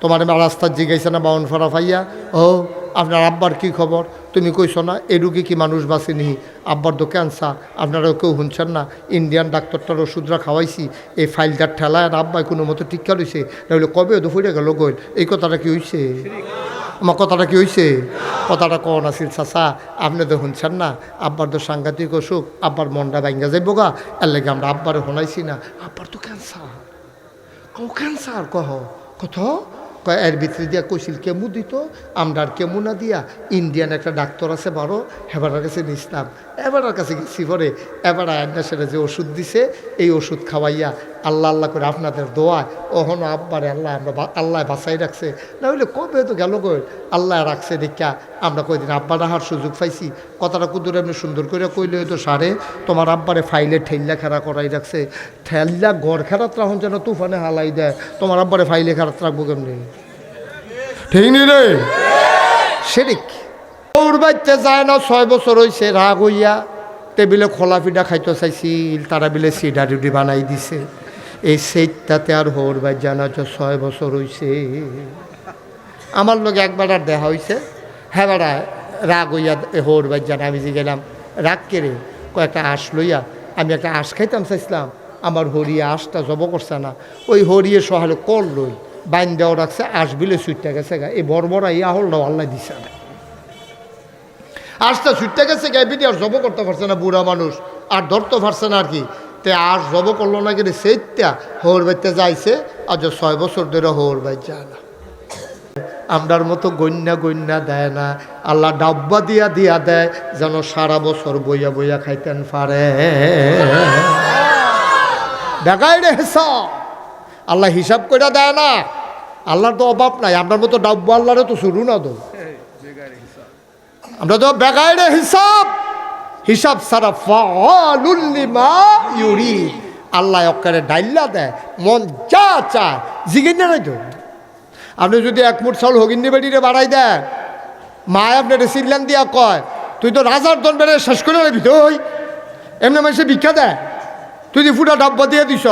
তোমার রাস্তার জিজ্ঞাসা না বাউন ফরা ফাইয়া ও আপনার আব্বার কি খবর, তুমি কইছো না এ রুগী কি মানুষ বাঁচেনি, আব্বার তো ক্যান্সার, আপনারাও কেউ শুনছেন না, ইন্ডিয়ান ডাক্তারটার ওষুধরা খাওয়াইছি, এই ফাইলটার ঠেলায় আর আব্বাই কোনো মতো টিকা রয়েছে, নাহলে কবে তো ফুটে গেল গইল, এই কথাটা কি হয়েছে? আমার কথাটা কি হয়েছে? কথাটা কন আসিল চাচা, আপনি তো শুনছেন না, আব্বার তো সাংঘাতিক অসুখ, আব্বার মনটা ভাঙ্গা যাইব গা, এর লাগে আমরা আব্বারে শোনাইছি না, আব্বার তো ক্যান্সার। ক্যান্সার কহ কত এর ভিতরে দিয়া কইছিল কেমু দিত, আমরা আর কেমু না দিয়া ইন্ডিয়ান একটা ডাক্তার আছে বারো, হেবারের কাছে নিছিলাম, এবারের কাছে গেছি পরে এবার আয়না সেটা যে ওষুধ দিছে এই ওষুধ খাওয়াইয়া আল্লাহ আল্লাহ করে আপনাদের দোয়ায় ওহনো আব্বারে আল্লাহ আমরা আল্লাহ বাঁচাই রাখছে, না হইলে কবে তো গেল গই, আল্লাহ রাখছে দেখা আমরা কয়দিন আব্বা রাহার সুযোগ পাইছি। কথাটা কুদুর এমনি সুন্দর করে কইলে হয়তো সারে তোমার আব্বারে ফাইলে ঠেল্লা খেলা করাই রাখছে, ঠেল্লা ঘর খেরাত রাখুন যেন তুফানে হালাই দেয়, তোমার আব্বারে ফাইলে খেরাত রাখবো কেমনি? ঠিক নি রে সেদিক ওর বাড়িতে যায় না, 6 বছর হয়েছে, রাগ হইয়া টেবিলে খোলা পিঠা খাইতে চাইছিল, তারা বিলে সিডা রুটি বানাই দিছে, এই সেইটাতে আর হোর বাই জানা 6 বছর হয়েছে। আমার লোক একবার আর দেখা হয়েছে, হ্যাঁ বেড়া রাগ হইয়া হোর বাই জানা, আমি যে গেলাম রাগ কেড়ে কয়েকটা আঁশ লইয়া, আমি একটা আঁশ খাইতাম চাইছিলাম, আমার হরিয়ে আঁশটা জব করছে না, ওই হরিয়ে সহালে কল লই বাইন দেওয়া রাখছে, আঁশ বিলে সুইটটা গেছে গা, এই বড় এই আহলটাও আল্লাহ দিছে না, আঁশটা সুইটটা গেছে গা, বিটি আর জব করতে পারছে না, বুড়া মানুষ আর ধরতে পারছে না আর কি, তে আঁশ জব করলো না কিন্তু সেইটা হোর বাইতে যাইছে, আজ 6 বছর ধরে হোর বাই যায় না। আমরার মতো গন্যা দেয় না, আল্লাহ ডাব্বা দিয়া দেয় যেন সারা বছর বইয়া বইয়া খাইতেন পারে। দেখাই রে হিসাব, আল্লাহ হিসাব করে দেয় না, আল্লাহর তো অভাব নাই, আপনার মতো ডাব্বা আল্লাহরে তো শুরু না তো, আমরা তো বেগাইরে হিসাব সারা ফালুল লিমা ইউরিদ, আল্লাহ অক্কারে ডাইল্লা দেয়, মন যা চায় জিগিন নাই তো। আপনি যদি 1 মুঠ চাউল হগিন্দি বেটিরে বাড়াই দেন, মায় আপনার সিল্লান দিয়া কয় তুই তো রাজার দন বেড়ে শেষ করে নেবি তুই, এমনি মানুষে ভিক্ষা দেয়, তুই যে ফুটা ডাব্বা দিয়ে দিস,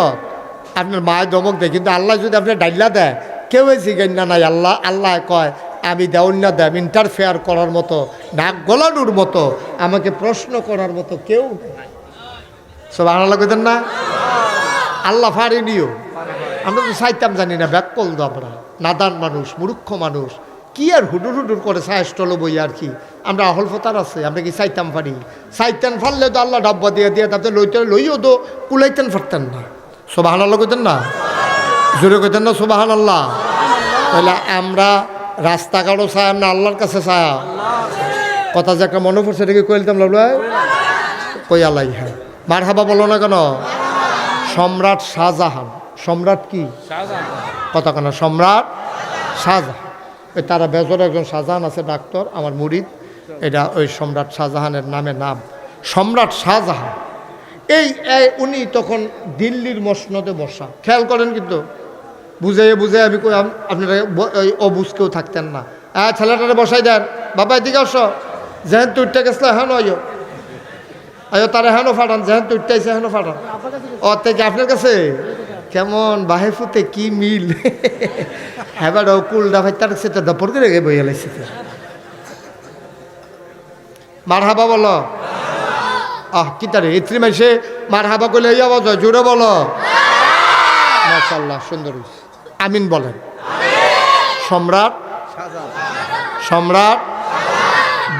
আপনার মায়ের ধমক দেয়, কিন্তু আল্লাহ যদি আপনার ডাইল্লা দেয় কেউ জিগেন না নাই, আল্লাহ কয় আমি দেওয়ান না দেয় ইন্টারফেয়ার করার মতো, নাক গলানোর মতো, আমাকে প্রশ্ন করার মতো কেউ নাই। সব আল্লাহ কইতেন না আল্লাহ ফারি নিও, আমরা তো সাইতাম জানি না, ব্যাক কল আমরা নাদান মানুষ, মূর্খ মানুষ, কি আর হুডুর করে সাহেস্টল বই আর কি, আমরা আহল ফতার আছে, আমরা কি চাইতাম পারি, চাইতেন ফারলে তো আল্লাহ ডাব্বা দিয়ে তাতে লইও তো কুলাইতেন পারতেন না। সোবাহান আল্লাহ কইতেন না, জোরে কইতেন না সোবাহান আল্লাহ। তাহলে আমরা রাস্তাঘাটও চাই না, আল্লাহর কাছে চায়, কথা যে একটা মনে পড়ছে এটাকে কইলতাম কই আল্লাহ, হ্যাঁ মার হাবা বলো না কেন, সম্রাট শাহজাহান, সম্রাট কি কথা কেন, সম্রাট শাহজাহান, ওই তারা বেজর একজন শাহজাহান আছে ডাক্তার আমার মুরিদ, এটা ওই সম্রাট শাহজাহানের নাম সম্রাট শাহজাহান। এই উনি তখন দিল্লির মসনদে বসা, খেয়াল করেন কিন্তু বুঝে আমি কই আপনারা ওই অবুঝকেও থাকতেন না, ছেলেটারে বসাই দেন, বাবা এদিকে আসো, যেহেন তুইটা গেছিল হ্যাঁ আয়ো তারা হেন ফাটান, যেহেন তুইটা আইসে হেন ফাটান, ও থেকে আপনার কাছে কেমন বাহেফুতে কি মিল, হ্যাঁ কুলডা ভাই তার সে তো দপর করে গে বইয়া লাইছে, মার হাবা বলো, কি তারে ইত্রি মাইসে মার হাবা করলে এই আওয়াজ হয়, জোরে বলো মাশাআল্লাহ, সুন্দর আমিন বলেন। সম্রাট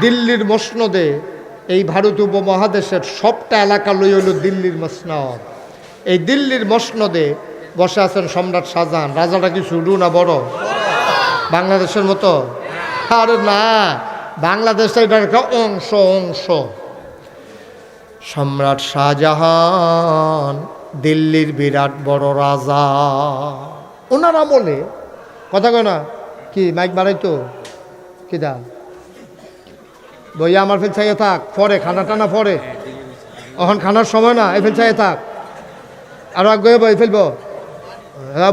দিল্লির মসনদে, এই ভারত উপমহাদেশের সবটা এলাকা লই হইল দিল্লির মসনদ, এই দিল্লির মসনদে বসে আছেন সম্রাট শাহজাহান। রাজাটা কি শুরু না বড়, বাংলাদেশের মতো? আরে না, বাংলাদেশটা এটার একটা অংশ। সম্রাট শাহজাহান দিল্লির বিরাট বড় রাজা, ওনার আমলে কথা কয় না কি মাইক বাড়াইতো কি দা বইয়া আমার ফেল চাইয়ে থাক, পরে খানা টানা পরে, এখন খানার সময় না, এই ফেল চাইয়ে থাক, আরো আগে বই ফেলবো,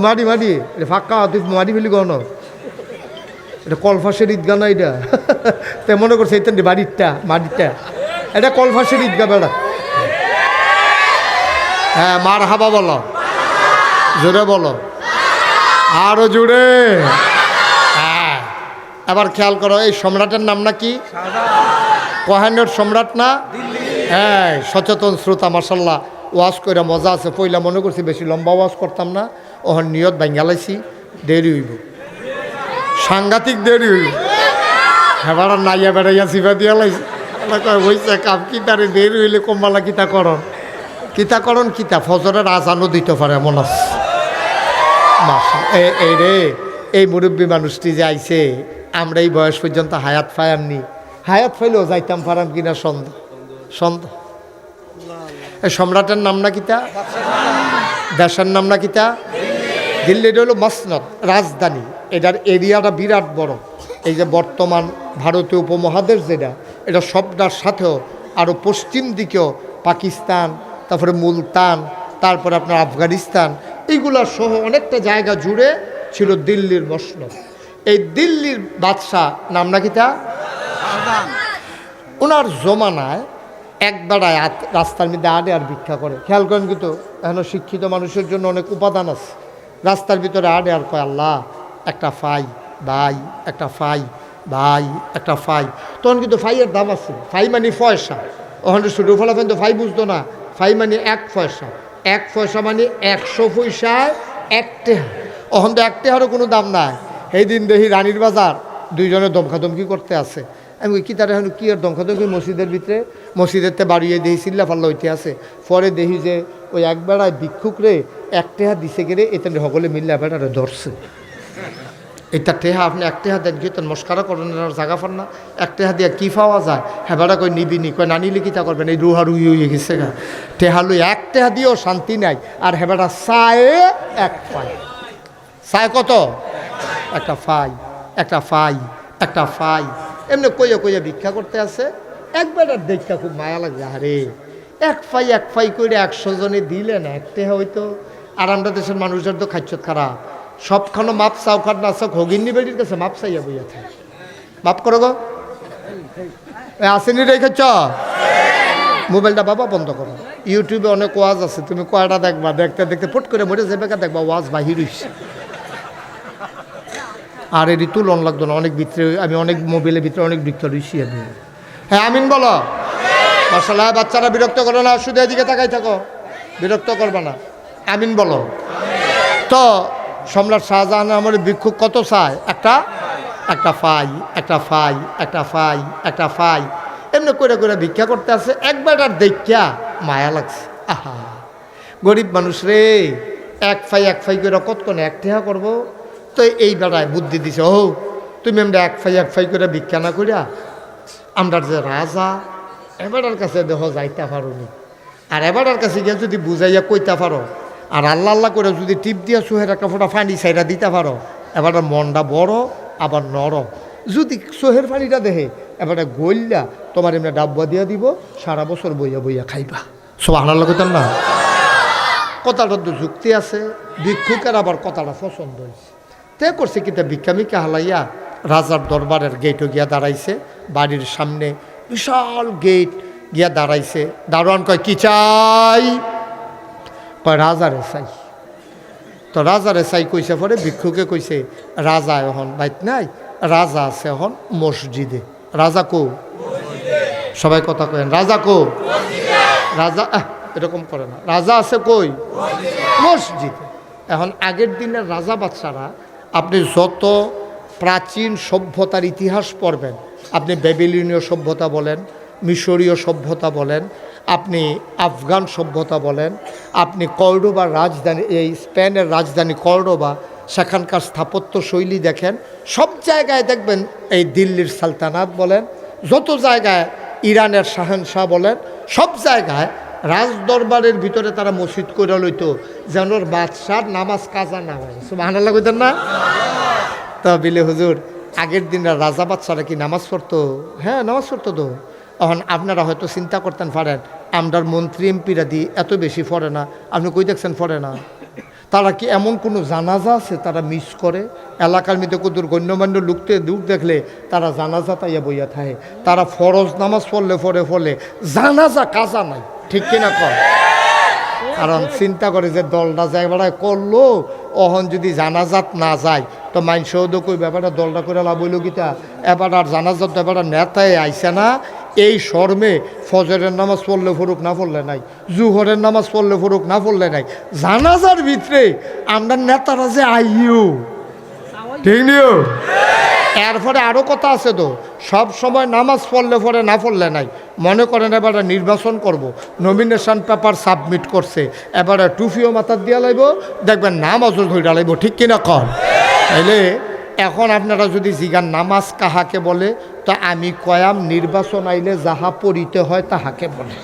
মাটি এটা ফাঁকা, তুই মাটি ফেলি গণ, এটা কলফাসের ঈদগা না, এটা তে মনে করছে এই বাড়িরটা মাটিরটা, এটা কলফাসের ঈদগা বেড়া, হ্যাঁ মার হাবা বলো, জোরে বলো, আরো জোরে, আবার খেয়াল করো, এই সম্রাটের নাম না কি? কোহেনের সম্রাট না? হ্যাঁ, সচেতন শ্রোতা মাশাল্লাহ, ওয়াজ করে মজা আছে। পয়লা মনে করছি বেশি লম্বা ওয়াজ করতাম না, ওহন নিয়ত ভাঙ্গালাইছি, দেরি হইব, সাংঘাতিক দেরি হইব। হেবার নাইয়া বেড়াইয়া সিবা দিয়া লাইছে, হয়েছে কাম কিতারে দেরি হইলে কম্বালা কিতাকরণ কিতা ফজরের আজানও দিতে পারে এমন আছে। এই রে, এই মুরব্বী মানুষটি যে আইছে, আমরা এই বয়স পর্যন্ত হায়াত ফায়ামনি, হায়াত ফাইলেও যাইতাম পারাম কিনা সন্দেহ। এই সম্রাটের নাম না কিতা? দেশের নাম না কিতা? দিল্লি। এটা হলো মসনদ, রাজধানী। এটার এরিয়াটা বিরাট বড়। এই যে বর্তমান ভারতীয় উপমহাদেশ যেটা, এটা সবটার সাথেও আরও পশ্চিম দিকেও পাকিস্তান, তারপরে মুলতান, তারপরে আপনার আফগানিস্তান, এইগুলা সহ অনেকটা জায়গা জুড়ে ছিল দিল্লির মসনদ। এই দিল্লির বাদশাহ নাম না কিতা? ওনার জমানায় এক বেড়ায় রাস্তার মধ্যে আডে আর ভিক্ষা করে। খেয়াল করেন কিন্তু এখন শিক্ষিত মানুষের জন্য অনেক উপাদান আছে। রাস্তার ভিতরে আডে আর কয়, আল্লাহ একটা ফাই ভাই, একটা ফাই ভাই, একটা ফাই। তখন কিন্তু ফাইয়ের দাম আছে, ফাই মানে পয়সা। ওখানে শুরু ফলাফেন তো ফাই বুঝতো না, ফাই মানে 1 পয়সা। 1 পয়সা মানে 100 পয়সায় 1 টেহা। ওখান তো 1 টেহারও কোনো দাম নাই। সেই দিন দেখি রানীর বাজার দুইজনে দমখাদমকি করতে আছে। আমি কি তারা এখন কি আর দমখাদমকি মসজিদের ভিতরে, মসজিদের তে বাড়িয়ে দেখি চিল্লা ফাল্লা হইতে আছে। পরে দেখি যে ওই এক বেড়ায় ভিক্ষুকরে 1 টেহা দিছে গেলে এতে সকলে মিল্লা বেড়ারে ধরছে। এটা টেহা আপনি 1 টেহা দেন, গিয়ে তোর মস্কারা করেন, জায়গা পান না। 1 টেহা দিয়ে কী পাওয়া যায়? হ্যাঁ বেড়া কই নিবিনি, কয় না নিলে কিতা করবেন, এই রুহা রুই হয়ে গেছে গা। টেহা লই 1 টেহা দিয়েও শান্তি নাই। আর হ্যাঁ বেড়া চায় 1 ফাই, চায় কত? একটা ফাই, একটা ফাই, একটা ফাই, এমনি কইয়া ভিক্ষা করতে আছে। এক বেড়ার দেখটা খুব মায়া লাগে, আরে 1 ফাই করে 100 জনে দিলে না 1 টেহা হইতো। আর আমরা দেশের মানুষের তো খাচ্ছত খারাপ, সবখানো মাপ চাও খাট না চাও, ঘগিন্নি বেড়ির কাছে মাপ চাইয়া বইয়া থাকে। মাপ করো গো, আসেনি রেখেছ মোবাইলটা বাবা বন্ধ করো। ইউটিউবে অনেক ওয়াজ আছে, তুমি কয়টা দেখবা, দেখতে দেখতে ফট করে মরে যাবে, দেখবা ওয়াজ বাহির হইছে। আর এটি তুলন লাগতো না, অনেক ভিতরে আমি অনেক মোবাইলের ভিতরে অনেক বৃক্ষ রইছি আমি। হ্যাঁ আমিন বলো। মাশাআল্লাহ, বাচ্চারা বিরক্ত করো না, শুধু এদিকে তাকাই থাকো, বিরক্ত করবে না। আমিন বলো। তো সম্রাট শাহজাহান আমার ভিক্ষুক কত চায়? একটা ফাই, একটা ফাই, একটা ফাই, একটা ফাই, এমনি করে ভিক্ষা করতে আছে। একবার আর দেখা মায়া লাগছে, আহা গরিব মানুষ রে, 1 ফাই করে কতক্ষণ 1 টেহা করবো। তো এই বেড়ায় বুদ্ধি দিছে, ও তুমি আমরা 1 ফাই করে ভিক্ষা না করিয়া আমরা যে রাজা এবারের কাছে দেহ যাইতে পারো নি। আর এবারের কাছে গিয়ে যদি বুঝাইয়া কইতে পারো, আর আল্লাহ করে যদি টিপ দিয়া সোহের একটা ফোঁটা ফানি সাইডা দিতে পারো, এবার মনটা বড় আবার নরম। যদি সোহের ফানিটা দেখে এবারে গইল্লা তোমার এমনি ডাব্বা দিয়া দিব, সারা বছর বইয়া খাইবা। সুবহানাল্লাহ কইতেন না? কথাটার তো যুক্তি আছে। ভিক্ষুকের আবার কথাটা পছন্দ হয়েছে, তে করছে কিতা ভিক্ষামিকা হালাইয়া রাজার দরবারের গেটও গিয়া দাঁড়াইছে। বাড়ির সামনে বিশাল গেট গিয়া দাঁড়াইছে। দারোয়ান কয় কি চাই? কয় রাজারে চাই। তো রাজারে চাই কইছে, পরে ভিক্ষুকে কইছে রাজা এখন বাইত নাই, রাজা আছে এখন মসজিদে। রাজা কো? সবাই কথা কেন, রাজা কো? রাজা এরকম করে না, রাজা আছে কই? মসজিদে। এখন আগের দিনের রাজা বাদশারা, আপনি যত প্রাচীন সভ্যতার ইতিহাস পড়বেন, আপনি ব্যাবিলনীয় সভ্যতা বলেন, মিশরীয় সভ্যতা বলেন, আপনি আফগান সভ্যতা বলেন, আপনি কর্ডোবার রাজধানী, এই স্পেনের রাজধানী কর্ডোবা, সেখানকার স্থাপত্য শৈলী দেখেন, সব জায়গায় দেখবেন এই দিল্লির সালতানাত বলেন, যত জায়গায় ইরানের শাহেনশাহ বলেন, সব জায়গায় রাজদরবারের ভিতরে তারা মসজিদ করে লইতো, যেন বাদশার নামাজ কাজা না হয়। সুবহানাল্লাহ কইতেন না? তা বিলে হুজুর, আগের দিনরা রাজা বাদশারা কি নামাজ পড়তো? হ্যাঁ নামাজ পড়তো তো। এখন আপনারা হয়তো চিন্তা করতেন পারেন, আমরার মন্ত্রী এমপিরা দিয়ে এত বেশি পড়ে না, আপনি কই দেখছেন পড়ে না? তারা কি এমন কোনো জানাজা আছে তারা মিস করে? এলাকার মধ্যে কদুর গণ্যমান্য লোক দেখলে তারা জানাজা তাইয়া বইয়া থাকে। তারা ফরজ নামাজ পড়লে ফলে জানাজা কাজা নাই, ঠিক কিনা কর? কারণ চিন্তা করে যে দলটা যে এবারে করলো অহন যদি জানাজাত না যায় তো মাইনসেও তো কই ব্যাপারটা দলটা করে লাভ হইল গীতা এবার আর জানাজাত তো এবার নেতায় আইসে না এই শর্মে ফজরের নামাজ পড়লে ফুরুক না পড়লে নাই জুহরের নামাজ পড়লে ফুরুক না পড়লে নাই জানাজার ভিতরে আমরা নেতারা যে আইও ঠিক নিও এরপরে আরও কথা আছে তো সব সময় নামাজ পড়লে পরে না পড়লে নাই মনে করেন এবারে নির্বাচন করব নমিনেশন পেপার সাবমিট করছে এবারে টুফিও মাথার দিয়া লাইব দেখবেন নামাজও ধৈরা লাইব ঠিক কিনা কর তাইলে এখন আপনারা যদি জিগান নামাজ কাহাকে বলে তা আমি কয়াম নির্বাচন আইলে যাহা পড়িতে হয় তাহাকে বলে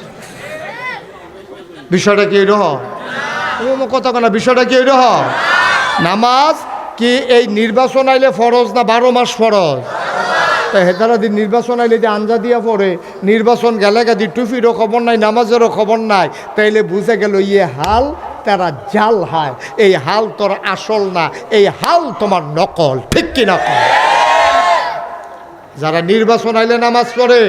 বিষয়টা কি রহ কথা কেনা বিষয়টা কি রহ নামাজ কি এই নির্বাচন আইলে ফরজ না 12 মাস ফরজ তা হেতারা দিন নির্বাচন আইলে যে আঞ্জা দিয়া পড়ে নির্বাচন গেলে গেদি টুফিরও খবর নাই নামাজেরও খবর নাই তাইলে বুঝে গেল ইয়ে হাল তারা জাল হায় এই হাল তোর আসল না এই হাল তোমার নকল ঠিক কি নকল যারা নির্বাচন আইলে নামাজ পড়ে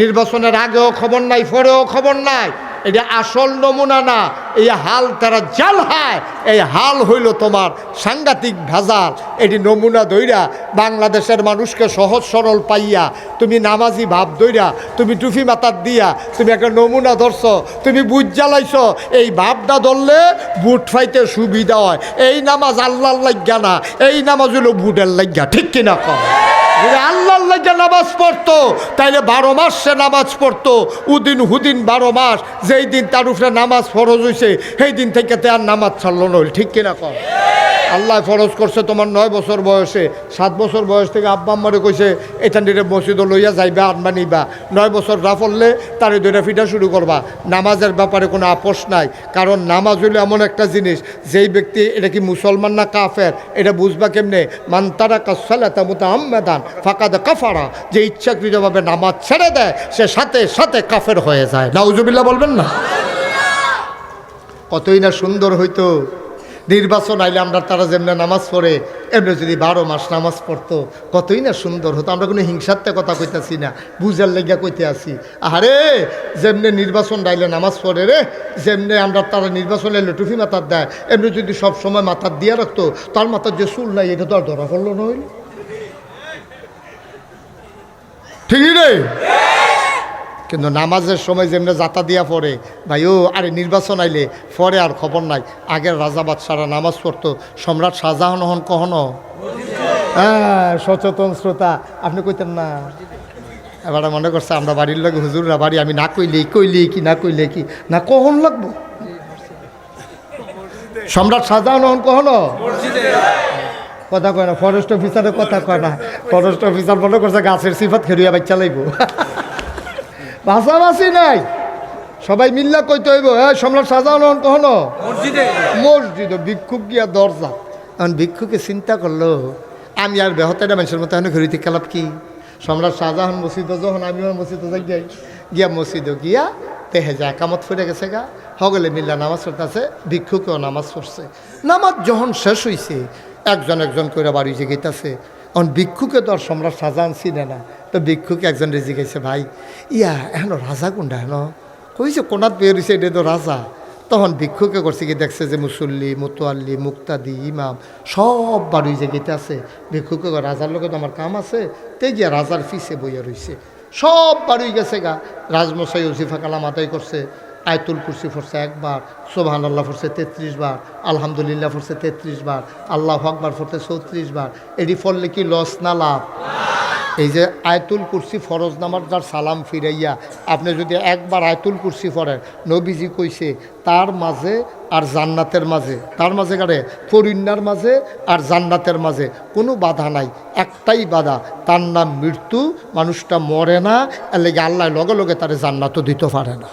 নির্বাচনের আগেও খবর নাই পরেও খবর নাই এটা আসল নমুনা না এই হাল তারা জাল হায় এই হাল হইল তোমার সাংঘাতিক ভেজাল এটি নমুনা দইরা বাংলাদেশের মানুষকে সহজ সরল পাইয়া তুমি নামাজি ভাব দইরা তুমি টুফি মাথার দিয়া তুমি একটা নমুনা ধরছ তুমি বুঝ জ্বালাইছ এই ভাবটা ধরলে বুট ফাইতে সুবিধা হয় এই নামাজ আল্লাহর লাগিয়া না এই নামাজ হইল বুটের লাগিয়া ঠিক কিনা কম যদি আল্লাহর লাগে নামাজ পড়তো তাইলে 12 মাস সে নামাজ পড়তো উদিন হুদিন 12 মাস যেই দিন তার উপরে নামাজ ফরজ হয়েছে সেই দিন থেকে তে আর নামাজ ছাড়লো নইল ঠিক কিনা কম আল্লাহ ফরজ করছে তোমার 9 বছর বয়সে 7 বছর বয়স থেকে আব্বা আম্মারে কইছে এটা নিয়ে মসজিদে লইয়া যাইবা আনবা নিবা 9 বছর না পড়লে তারে দুইটা ফিটা শুরু করবা নামাজের ব্যাপারে কোনো আপোষ নাই কারণ নামাজ হইলো এমন একটা জিনিস যেই ব্যক্তি এটা কি মুসলমান না কাফের এটা বুঝবা কেমনে মান তারাকা সালাতা মুতাআম্মাদান ফাকাদ কাফারা যে ইচ্ছাকৃতভাবে নামাজ ছেড়ে দেয় সে সাথে সাথে কাফের হয়ে যায় নাউজুবিল্লাহ বলবেন না কতই না সুন্দর হইতো নির্বাচন আইলে আমরা তারা যেমনি নামাজ পড়ে এমনি যদি 12 মাস নামাজ পড়তো কতই না সুন্দর হতো আমরা কোনো হিংসাতে কথা কইতাছি না বুঝার লেগিয়া কইতে আসি আরে যেমনি নির্বাচন আইলে নামাজ পড়ে রে যেমনি আমরা তারা নির্বাচন আইলে টুফি মাথার দেয় এমনি যদি সব সময় মাথার দিয়ে রাখতো তার মাথার যে চুল নাই এটা তো আর ধরা পড়লো না হইল ঠিকই রে কিন্তু নামাজের সময় যেমনি যাতা দিয়া পড়ে ভাই ও আরে নির্বাচন আইলে পরে আর খবর নাই আগের রাজা বাদশারা নামাজ পড়তো সম্রাট শাহজাহান হন কখনো হ্যাঁ সচেতন শ্রোতা আপনি কইতেন না এবার মনে করছে আমরা বাড়ির লোক হুজুররা বাড়ি আমি না কইলে কি না কইলে কি না কখন লাগবো সম্রাট শাহজাহান হন কখনো কথা কয় না ফরেস্ট অফিসারের কথা কয় না ফরেস্ট অফিসার মনে করছে গাছের সিফাত খেরিয়া বাইক চালাইব ভাষাভাষি নাই সবাই মিল্লা কইতে হইব সম্রাট শাহজাহান কখনো মসজিদ ভিক্ষুক গিয়া দরজা এখন ভিক্ষুকে চিন্তা করলো আমি আর বেহতেটা মানুষের মতো এখন ঘুরিতে খেলাপ কি সম্রাট শাহজাহান মসজিদ যখন আমি মসজিদে যাই গিয়া মসজিদে গিয়া তেহে যায় কামত ফিরে গেছে গা হগলে মিল্লা নামাজ পড়তেছে ভিক্ষুকেও নামাজ পড়ছে নামাজ যখন শেষ হয়েছে একজন একজন করে বাড়ি গেইতেছে এখন ভিক্ষুকে তো আর সম্রাট শাহজাহান চিনে না তো ভিক্ষুকে একজন রেজি গেছে ভাই ইয়া এখন রাজা কোনটা হেন কইছে কোনাত বেরিয়েছে এটা তো রাজা তখন ভিক্ষুকে করছে কি দেখছে যে মুসল্লি মুতোয়াল্লি মুক্তাদি ইমাম সব বাড়ি গেতে আছে ভিক্ষুকে রাজার লোকে তো আমার কাম আছে তে গিয়া রাজার ফিসে বইয়া রইছে সব বাড়ি গেছে গা রাজমশাই ওজিফা কালাম আদায় করছে আয়াতুল কুরসি পড়ছে একবার সুবহানাল্লাহ পড়ছে 33 বার আলহামদুলিল্লাহ পড়ছে 33 বার আল্লাহু আকবার পড়ছে 34 বার এটি পড়লে কি লস না লাভ এই যে আয়াতুল কুরসি ফরজ নামাজ যার সালাম ফিরাইয়া আপনি যদি একবার আয়াতুল কুরসি পড়েন নবীজি কইছে তার মাঝে আর জান্নাতের মাঝে তার মাঝে কারে ফরিন্নার মাঝে আর জান্নাতের মাঝে কোনো বাধা নাই একটাই বাধা তার নাম মৃত্যু মানুষটা মরে না এর লেগে আল্লাহ লগে লগে তার জান্নাতও দিতে পারে না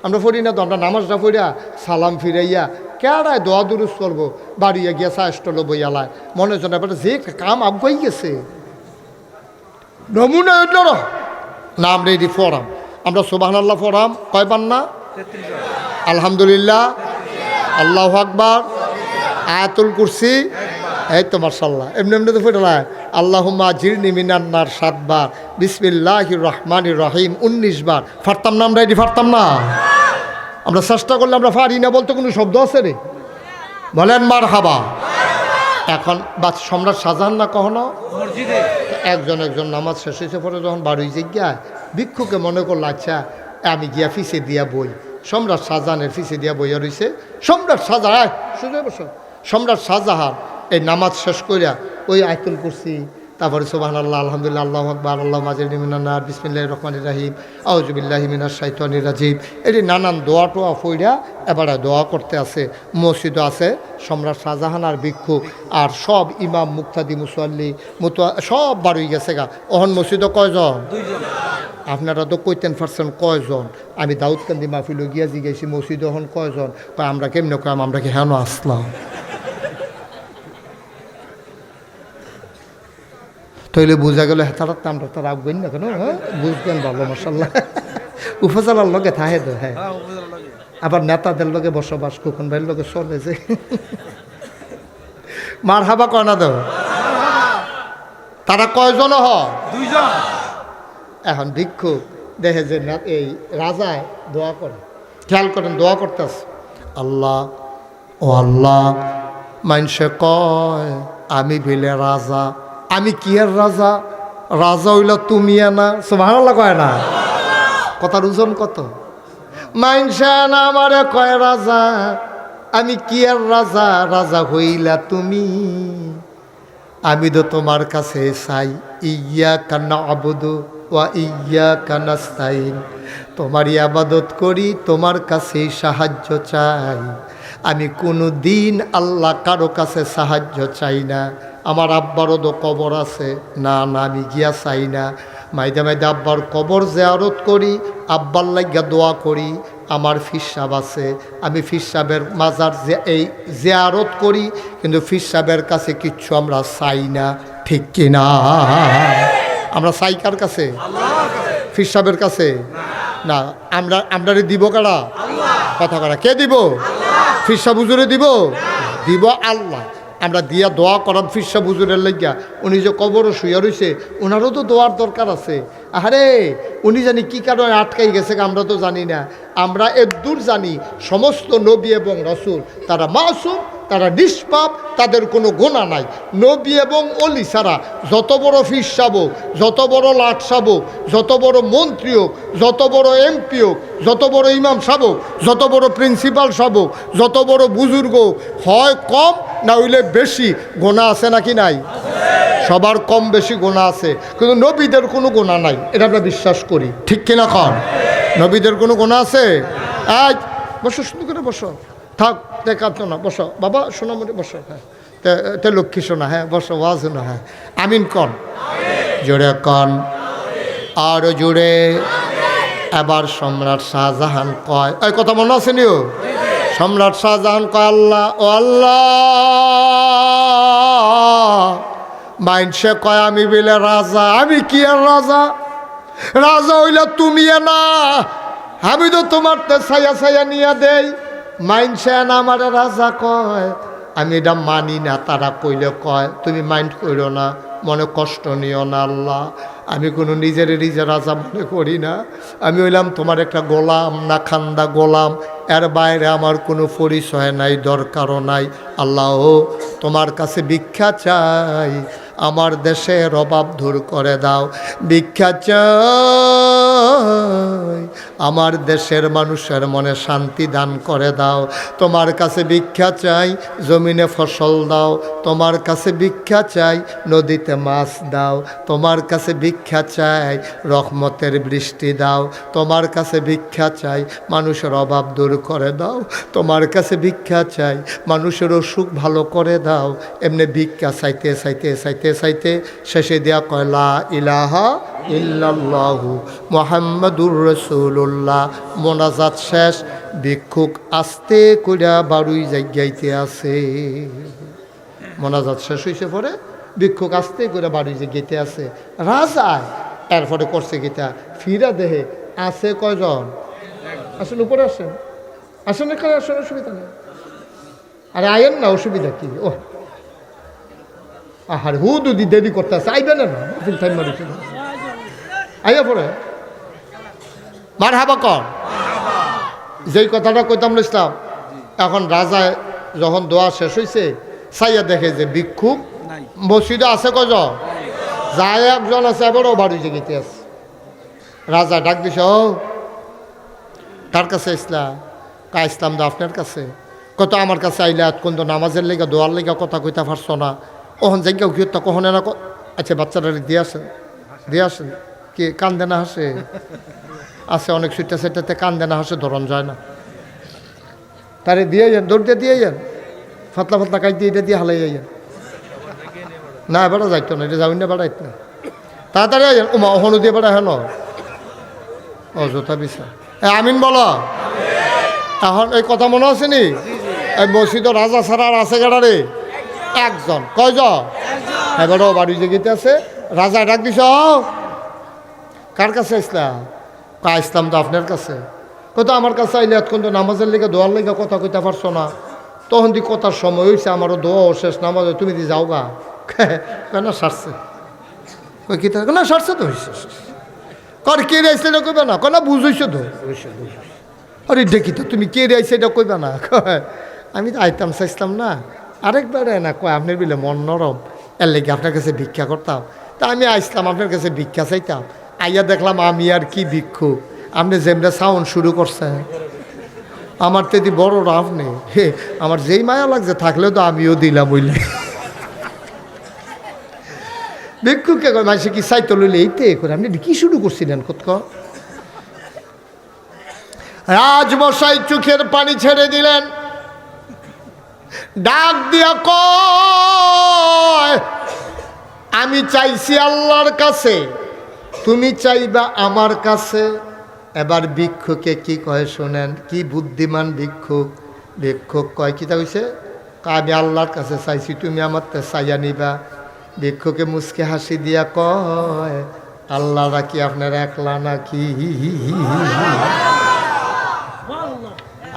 আমরা পড়ি না তো আমরা নামাজটা পড়িয়া সালাম ফিরাইয়া কেড়ায় দোয়া দুরুস করবো বাড়িয়ে গিয়া সাহস্টল বইয়ালায় মনে হচ্ছে না এবার যে কাম আগুয়াই গেছে নমুনা নাম রেডি ফরাম আমরা সুবহানাল্লাহ ফরাম কয়বার না আলহামদুলিল্লাহ আল্লাহু আকবার আয়াতুল কুরসি এই তো মাশাআল্লাহ এমনি এমনি তো ফেটে আল্লাহুম্মা জিরনি মিনান্নার 7 বার, বিসমিল্লাহির রহমানির রহিম 19 বার। ফারতাম না আমরা? এটি ফারতাম না? আমরা চেষ্টা করলে আমরা পারি না বলতে কোনো শব্দ আছে রে? বলেন মারহাবা। এখন বা সম্রাট শাহজাহান না কখনো একজন নামাজ শেষ হয়েছে পরে যখন বাড়ি জিজ্ঞায় ভিক্ষুকে মনে করলো আচ্ছা আমি গিয়া ফিসে দিয়া বই। সম্রাট শাহজাহানের ফিসে দিয়া বইয়া রয়েছে। সম্রাট শাহজাহান সুযোগ বসো। সম্রাট শাহজাহান এই নামাজ শেষ করিয়া ওই আয়াতুল কুরসি, তারপরে সুবহানাল্লাহ, আলহামদুলিল্লাহ, আল্লাহু আকবার, আল্লাহুম্মা আজরিনি মিনান নার, বিসমিল্লাহির রহমানির রহিম, আউযু বিল্লাহি মিনাশ শাইতানির রাজিম, এটি নানান দোয়া টোয়া পড়িয়া এবারে দোয়া করতে আছে। মসজিদও আছে সম্রাট শাহজাহান আর ভিক্ষু আর সব ইমাম মুক্তাদি মুসল্লি সব বাড়ি গেছে গা। ওহন মসজিদও কয়জন? আপনারা তো কইতেন পারছেন কয়জন? আমি দাউদকান্দি মাহফিল গিয়া জিজ্ঞাসি মসজিদ ওহন কয়জন? কয় আমরা কেমনে কম, আমরা কি হেন আসলাম? তাইলে বোঝা গেল হেতার আমরা তো রাখবেন না কেন? হ্যাঁ বুঝবেন ভালো মাশাআল্লাহ। উপজেলার লগে থাহে তো। হ্যাঁ আবার নেতাদের লগে বসবাস, খোকন ভাইয়ের লগে চলে যে মার হাবা কয় না তো? তারা কয়জন? দুইজন। এখন ভিক্ষুক দেখে যে এই রাজায় দোয়া করে, খেয়াল করেন দোয়া করতেছে, আল্লাহ ও আল্লাহ, মানুষে কয় আমি বিলে রাজা, আমি কি আর রাজা? রাজা হইল তুমি না। সুবহানাল্লাহ কয় না? কথার ওজন কত? মানুষে না আমারে কয় রাজা, আমি কি আর রাজা? রাজা হইলা তুমি। আমি তো তোমার কাছে চাই, ইয়্যাকা না'বুদু ওয়া ইয়্যাকা নাস্তাইন, তোমারই ইবাদত করি, তোমার কাছেই সাহায্য চাই। আমি কোনো দিন আল্লাহ কারো কাছে সাহায্য চাই না। আমার আব্বারও তো কবর আছে, না না আমি গিয়া চাই না। মাইদা মাইদা আব্বার কবর জিয়ারত করি, আব্বার লাগিয়া দোয়া করি। আমার ফির সাহেব আছে, আমি ফির সাহেবের মাজার এই জিয়ারত করি, কিন্তু ফির সাহেবের কাছে কিচ্ছু আমরা চাই না। ঠিক কিনা? আমরা চাই কার কাছে? ফির সাহেবের কাছে না। আমরা দিব কারা? কথা করা কে দিব? ফির সাহেব হুজুরে দিব? দিব আল্লাহ। আমরা দিয়া দোয়া করাম ফির সাহেব হুজুরের লাগিয়া। উনি যে কবরও শুয়ে রয়েছে, ওনারও তো দোয়ার দরকার আছে। আরে উনি জানি কি কারণে আটকাই গেছে আমরা তো জানি না। আমরা এদূর জানি সমস্ত নবী এবং রাসূল তারা মাসুম, তারা নিষ্পাপ, তাদের কোনো গুনাহ নাই। নবী এবং অলি ছাড়া যত বড় ফির সাহেব হোক, যত বড় লাট সাহেব হোক, যত বড় মন্ত্রী হোক, যত বড় এমপি হোক, যত বড় ইমাম সাহেব হোক, যত বড় প্রিন্সিপাল সাহেব হোক, যত বড় বুজুর্গ হয় কম না হইলে বেশি গুনাহ আছে নাকি নাই? সবার কম বেশি গুনাহ আছে, কিন্তু নবীদের কোনো গুনাহ নাই, এটা আমরা বিশ্বাস করি। ঠিক কিনা কন? নবীদের কোনো গুনাহ আছে? আজ বসো, শুরু করে বসো, থাক দেখাতো না, বসো বাবা, সোনামণি বসো। হ্যাঁ তে লক্ষ্মী শোনা, হ্যাঁ বসো, ওয়াজ না। হ্যাঁ আমিন কন, জোরে কন, আরো জোরে। এবার সম্রাট শাহজাহান কয়, এই কথা মনে আছে নিও? সম্রাট শাহজাহান কয়, আল্লাহ ও আল্লাহ, মাইনসে কয় আমি বিলে রাজা, আমি কি আর রাজা? রাজা হইলে তুমি না, আমি তো তোমার ছায়া ছায়া নিয়ে দেই। মাইনসে না আমার রাজা কয়, আমি এটা মানি না। তারা কইলে কয় তুমি মাইন্ড করো না, মনে কষ্ট নিও না আল্লাহ, আমি কোনো নিজের রাজা মনে করি না। আমি হইলাম তোমার একটা গোলাম, না খান্দা গোলাম, এর বাইরে আমার কোনো পরিচয় নাই, দরকারও নাই। আল্লাহ তোমার কাছে ভিক্ষা চাই, আমার দেশের অভাব দূর করে দাও। ভিক্ষা চাই, আমার দেশের মানুষের মনে শান্তি দান করে দাও। তোমার কাছে ভিক্ষা চাই, জমিনে ফসল দাও। তোমার কাছে ভিক্ষা চাই, নদীতে মাছ দাও। তোমার কাছে ভিক্ষা চাই, রহমতের বৃষ্টি দাও। তোমার কাছে ভিক্ষা চাই, মানুষের অভাব দূর করে দাও। তোমার কাছে ভিক্ষা চাই, মানুষের অসুখ ভালো করে দাও। এমনি ভিক্ষা চাইতে চাইতে চাইতে চাইতে শেষে দেয়া কয় লা ইলাহা ইল্লাল্লাহু মুহাম্মাদুর রাসূলুল্লাহ। মোনাজাত শেষ, ভিক্ষুক আস্তে কইরা বাড়ুই জায়গাইতে আছে। মোনাজাত শেষ হয়েছে পরে ভিক্ষুক আস্তে করে বাড়ি জায়গাইতে আছে। রাজা এরপরে করছে গীতা ফিরা দেহে আছে কয়জন? আসেন উপরে, আসেন, আসেন এখানে আসেন, অসুবিধা নেই। আরে আয়েন না, অসুবিধা কি? ও আহার হুদুদি দেরি করতেছে, আইবে না টাইম মারিছে আইয়া পড়ে মার হাবা কর। যেই কথাটা কইতাম ইসলাম, এখন রাজায় যখন দোয়া শেষ হয়েছে সাইয়া দেখে যে ভিক্ষুক মসজিদে আছে কজন, যায় একজন আছে, এবারও বাড়ি জেগিতে আছে। রাজা ডাক দিস, ও কার কাছে ইসলাম? কা ইসলাম দা আপনার কাছে। কত আমার কাছে আইলে কোন নামাজের লেগা দোয়ার লেগা কথা কইতে পারছো না, ওহন জায়গা কি কখন না। আচ্ছা বাচ্চাটা দিয়ে আসেন, দিয়ে আসেন। কি কান্দে না হাসে? আছে অনেক সুইটা সেটাতে কান্দে না হাসে, ধরন যায় না। তারে দিয়ে যান, দৌড় দিয়ে দিয়ে যান, ফাতলা ফাতলা কাজ দিয়ে এটা দিয়ে হালাই যাইয়েন। না এবারও যাইতো না, এটা যাবেন না, বেড়াইত না, তাড়াতাড়ি আইয়েন। ওমা ওহনু দিয়ে বেড়া হেন অযথা বিষয়। আমিন বলো। এখন এই কথা মনে আছে নি? এই মসজিদ রাজা ছাড়া আর আছে গাড়ারে একজন। কয়জন? এবারও বাড়ি জেগিতে আছে। রাজা ডাক দিস, কার কাছে ইসলাম? কা ইসলাম তো আপনার কাছে। কত আমার কাছে আইলে এতক্ষণ তো নামাজের লেগে দোয়ার লেগে কথা কইতে পারছো না, তখন দি কথার সময় হয়েছে, আমারও দোয়া শেষ, নামাজ তুমি দি যাও গা। কেন সারছে? কই কি না সারছে তো হয়েছে। কর কে রাইছে এটা কইবে না? কেন বুঝইছো তো? আরে দেখি তো তুমি কে রাইছে এটা কইবে না? আমি তো আইতাম চাইছিলাম না, আরেকবার না কয় আপনার বিলে মন নরম, এর লেগে আপনার কাছে ভিক্ষা করতাম। তা আমি আইসলাম আপনার কাছে ভিক্ষা চাইতাম। আইয়া দেখলাম আমি আর কি ভিক্ষু, আপনি যেমনি সাউন্ড শুরু করছেন, আমার তো এদি বড় রাফ নেই। হে আমার যেই মায়া লাগছে থাকলেও তো আমিও দিলাম বুঝলে। ভিক্ষুকে কয় মাসে কি চাইতে লইলে এইতে করে আপনি কি শুরু করছিলেন? কত রাজমশাই চোখের পানি ছেড়ে দিলেন, ডাক দিয়া কয় আমি চাইছি আল্লাহর কাছে, তুমি চাইবা আমার কাছে। এবার ভিক্ষুকে কি কয় শোনেন, কি বুদ্ধিমান ভিক্ষুক। ভিক্ষুক কয় কি তা হইছে, আমি আল্লাহর কাছে চাইছি, তুমি আমার তে চাইয়া নিবা। ভিক্ষুকে মুসকে হাসি দিয়া কয় আল্লাহরা কি আপনার একলা নাকি?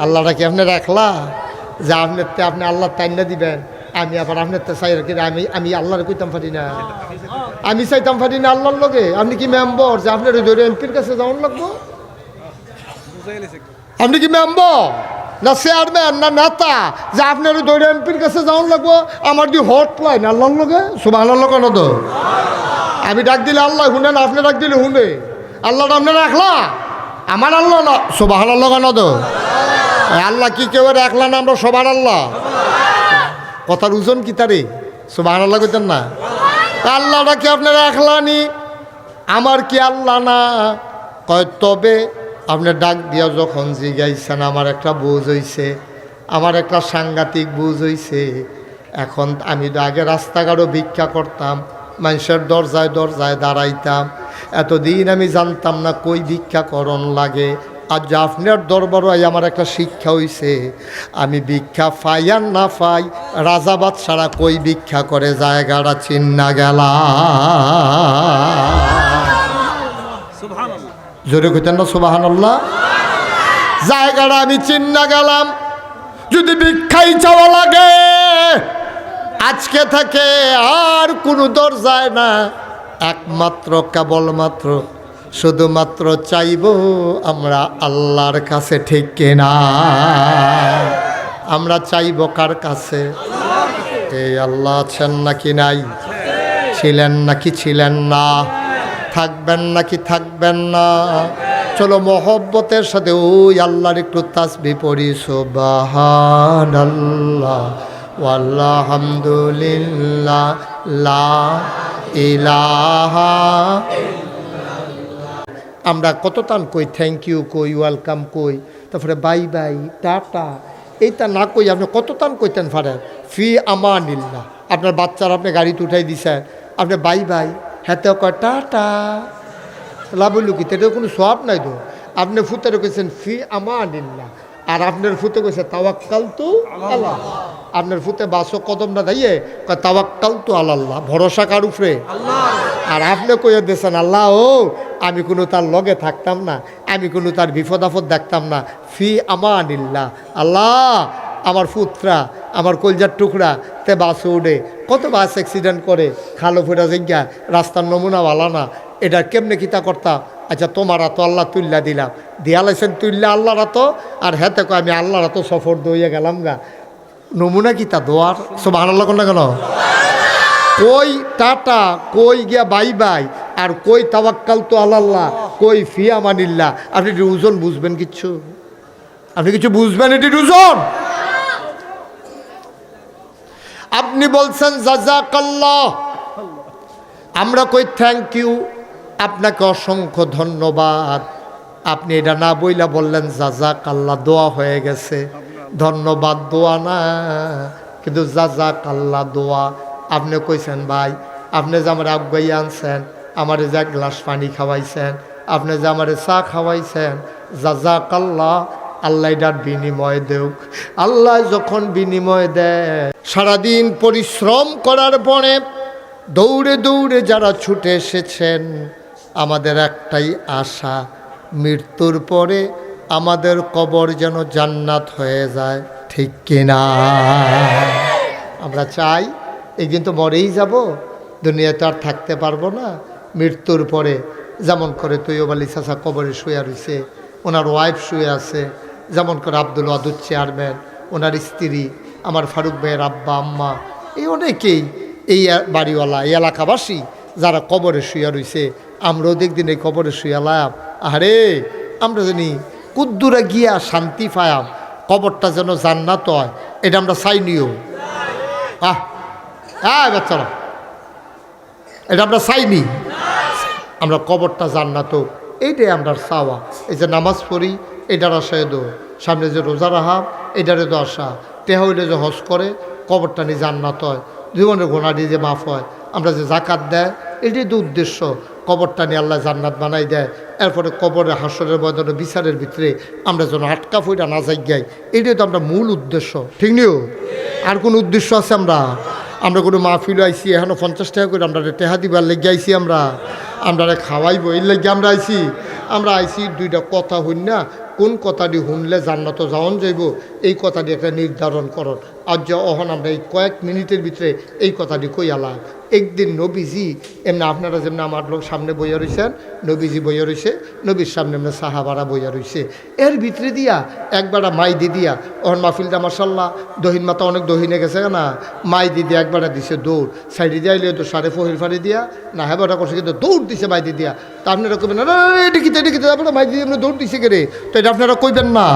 আল্লাহরা কি আপনার একলা যে আপনার তে আপনি আল্লাহ তাইনা দিবেন? আমি আবার আপনার তে চাই রাখি, আমি আল্লাহরে কইতাম পারি না, আমি চাইতাম পারি না আল্লাহর লগে। আপনি কি মেম্বর যে আপনার ওই এমপির কাছে যাওয়ান লাগবো? আপনি কি মেম্বর না চেয়ারম্যান না নেতা যে আপনার ওই দৈর এমপির কাছে যাওয়ান লাগবো? আমার দি হটলাইন আল্লাহর লগে। সুবহানাল্লাহ কেন তো? আমি ডাক দিলে আল্লাহ শুনেন, আপনি ডাক দিলে শুনে। আল্লাহটা আপনার রাখলা, আমার আল্লাহ না। সুবহানাল্লাহ কেন তো? আল্লাহ কি কেউ রাখলা না? আমরা সবার আল্লাহ। কথার ওজন কি তারে? সুবহানাল্লাহ কইতেন না? আল্লাহটা কি আপনারা একলানি? আমার কি আল্লাহ না? কয় তবে আপনি ডাক দিয়া যখন জিগাইছেন আমার একটা বুঝ হইছে, আমার একটা সাংঘাতিক বুঝ হইছে। এখন আমি তো আগে রাস্তাঘাটও ভিক্ষা করতাম, মানুষের দরজায় দরজায় দাঁড়াইতাম, এতদিন আমি জানতাম না কই ভিক্ষা করণ লাগে। আর যে আপনার দরবারও আমার একটা শিক্ষা হইছে, আমি ভিক্ষা পাই আর না পাই, রাজা বাদশারা কই ভিক্ষা করে জায়গাটা চিন্না গেলা। জোরে কইতেন না সুবহানাল্লাহ? জায়গাটা আমি চিন্না গেলাম। যদি ভিক্ষাই চাওয়া লাগে আজকে থেকে আর কোনো দরজায় না, একমাত্র কেবলমাত্র শুধুমাত্র চাইব আমরা আল্লাহর কাছে, ঠিক কিনা? আমরা চাইব কার কাছে? এই আল্লাহ আছেন নাকি নাই? ছিলেন নাকি ছিলেন না? থাকবেন নাকি থাকবেন না? চলো মহব্বতের সাথে ওই আল্লাহর একটু তাসবিহ পড়ি। সুবহানাল্লাহ ওয়ালহামদুলিল্লাহ লা ইলাহা। আমরা কত টান কই থ্যাংক ইউ কই, ওয়েলকাম কই, তারপরে বাই বাই টাটা, এইটা না কই আপনি কত টান কইতেন পারেন ফি আমানিল্লাহ। আপনার বাচ্চারা আপনি গাড়িতে উঠাই দিছেন, আপনি বাই বাই, হাতেও কয় টাটা, লাভ লুকিতে এটাও কোনো সওয়াব নাই তো। আপনি ফুতে রেখেছেন ফি আমানিল্লাহ, আর আপনার ফুতে কইছে তাওয়াক্কালতু আল্লাহ। আপনার ফুতে বাসো কদমটা দাইয়ে কয় তাওয়াক্কালতু আল্লাহ, ভরসা কার উপরে? আর আপনি কইয়া দিয়েছেন আল্লাহ ও আমি কোনো তার লগে থাকতাম না, আমি কোনো তার বিপদ আপদ দেখতাম না, ফি আমানিল্লাহ। আল্লাহ আমার পুত্রা আমার কলজার টুকরা তে বাসে উঠে কত বাস অ্যাক্সিডেন্ট করে খালো ফুটা জিজ্ঞা রাস্তার নমুনা ভালো না, এটা কেমনে কিতা করতা? আচ্ছা তোমারা তো আল্লাহ তুল্লা দিলাম, দিয়া লাইছেন তুল্লা আল্লাহরা তো, আর হ্যাঁ তো আমি আল্লাহরা তো সফর দইয়া গেলাম গা, নমুনা কিতা দোয়ার সুবহানাল্লাহ কোন না কেন? কই টাটা, কই গিয়া বাই বাই, আর কই তাওয়াক্কাল তো আল্লাহ, কই ফি আমানিল্লাহ। আপনি ওজন বুঝবেন কিচ্ছু? আপনি কিছু বুঝবেন এটি ওজন? আপনি বলছেন জাযাকাল্লাহ, আমরা কই থ্যাংক ইউ, আপনাকে অসংখ্য ধন্যবাদ। আপনি এটা না বইলা বললেন জাযাকাল্লাহ, দোয়া হয়ে গেছে। ধন্যবাদ দোয়া না, কিন্তু জাযাকাল্লাহ দোয়া। আপনি কইছেন ভাই, আপনি যে আমার আগুয়াই আনছেন, আমার যে এক গ্লাস পানি খাওয়াইছেন, আপনি যে আমার চা খাওয়াইছেন, জাযাকাল্লাহ, আল্লাহ এটার বিনিময় দেউক। আল্লাহ যখন বিনিময় দেয়, সারাদিন পরিশ্রম করার পরে দৌড়ে দৌড়ে যারা ছুটে এসেছেন, আমাদের একটাই আশা, মৃত্যুর পরে আমাদের কবর যেন জান্নাত হয়ে যায়, ঠিক কিনা? আমরা চাই একদিন তো মরেই যাব, দুনিয়াতে আর থাকতে পারবো না। মৃত্যুর পরে যেমন করে তৈয়ব আলী চাচা কবরে শুয়ে রয়েছে, ওনার ওয়াইফ শুয়ে আছে, যেমন করে আব্দুল ওয়াদুদ চেয়ারম্যান, ওনার স্ত্রী, আমার ফারুক ভাইয়ের আব্বা আম্মা, এই অনেকেই, এই বাড়িওয়ালা, এই এলাকাবাসী যারা কবরে শুয়ে রয়েছে, আমরাও দেখদিন এই কবরে শুয়ালাম। আরে আমরা জানি কুদ্দুরা গিয়া শান্তি পায়াম, কবরটা যেন জান্নাত হয়, এটা আমরা চাইনিও। হ্যাঁ বাচ্চারা, এটা আমরা চাইনি, আমরা কবরটা জান্নাত, এইটাই আমরা চাওয়া। এই যে নামাজ পড়ি, এটার আশায় দো, সামনে যে রোজা রাহাব, এটারে তো আশা, টেহা হইলে যে হজ করে, কবরটা নিয়ে জান্নাত হয়, জীবনের গোনাটি যে মাফ হয়, আমরা যে জাকাত দেয়, এটাই তো উদ্দেশ্য, কবরটা নিয়ে আল্লাহ জান্নাত বানাই দেয়। এরপরে কবরের হাসরের ময়দানে বিচারের ভিতরে আমরা যেন আটকা ফইটা না যাই গাই, এটাই তো আমরা মূল উদ্দেশ্য, ঠিক নিও? আর কোনো উদ্দেশ্য আছে? আমরা কোনো মাহফিল আইসি, এখনও 50 টাকা করে আমরা টেহা দিবার লেগে আইসি, আমরা খাওয়াইবো এই লেগে আমরা আইসি দুইটা কথা হইন না, কোন কথাটি শুনলে জান্নাত যাওয়ান যাইব, এই কথাটি একটা নির্ধারণ করন। আর যে অহন আমরা এই কয়েক মিনিটের ভিতরে এই কথাটি কইয়ালা। একদিন নবীজি এমনি, আপনারা যেমনি আমার লোক সামনে বইয়া রয়েছেন, নবীজি বইয়া রয়েছে, নবীর সামনে এমনি সাহাবারা বইয়া রয়েছে, এর ভিতরে দিয়া একবারা মাই দিয়া, ওহন মাহফিলটা মাশাল্লাহ দহিন মাথা অনেক দহিনে গেছে না, মাই দিয়া একবারা দিছে দৌড়, সাইডে দিয়া এলে তো সাড়ে ফহির ফাড়ি দিয়া না, হ্যাঁ ওটা করছে, কিন্তু দৌড় দিছে মাই দিয়া। তা আপনারা কইবেন না এদিকে তারপরে মাই দিয়ে দৌড় দিছে কে রে, তো এটা আপনারা কইবেন না।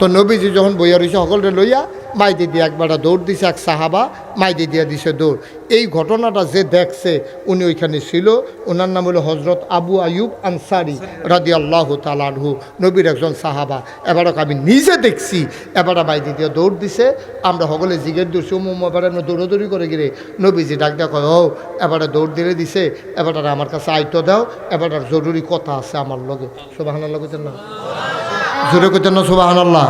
তো নবীজি যখন বইয়া রয়েছে সকলরে লইয়া মাইদি দিয়ে একবারটা দৌড় দিছে, এক সাহাবা মাইদি দিয়ে দিছে দৌড়। এই ঘটনাটা যে দেখছে উনি ওইখানে ছিল, ওনার নাম হলো হজরত আবু আয়ুব আনসারি রাদিয়াল্লাহু তাআলা আনহু, নবীর একজন সাহাবা। এবারও আমি নিজে দেখছি, এবারে মাইদি দিয়ে দৌড় দিছে। আমরা সকলে জিগের দিচ্ছি এবারে আমরা দৌড়াদৌড়ি করে গিয়ে নবীজি ডাক দেখ, ও এবারে দৌড় দিয়ে দিছে, এবারে আমার কাছে আইতো দাও, এবারে জরুরি কথা আছে আমার লগে। সুবহানাল্লাহ কইতেন না? জোরে কইতেন না সুবহানাল্লাহ?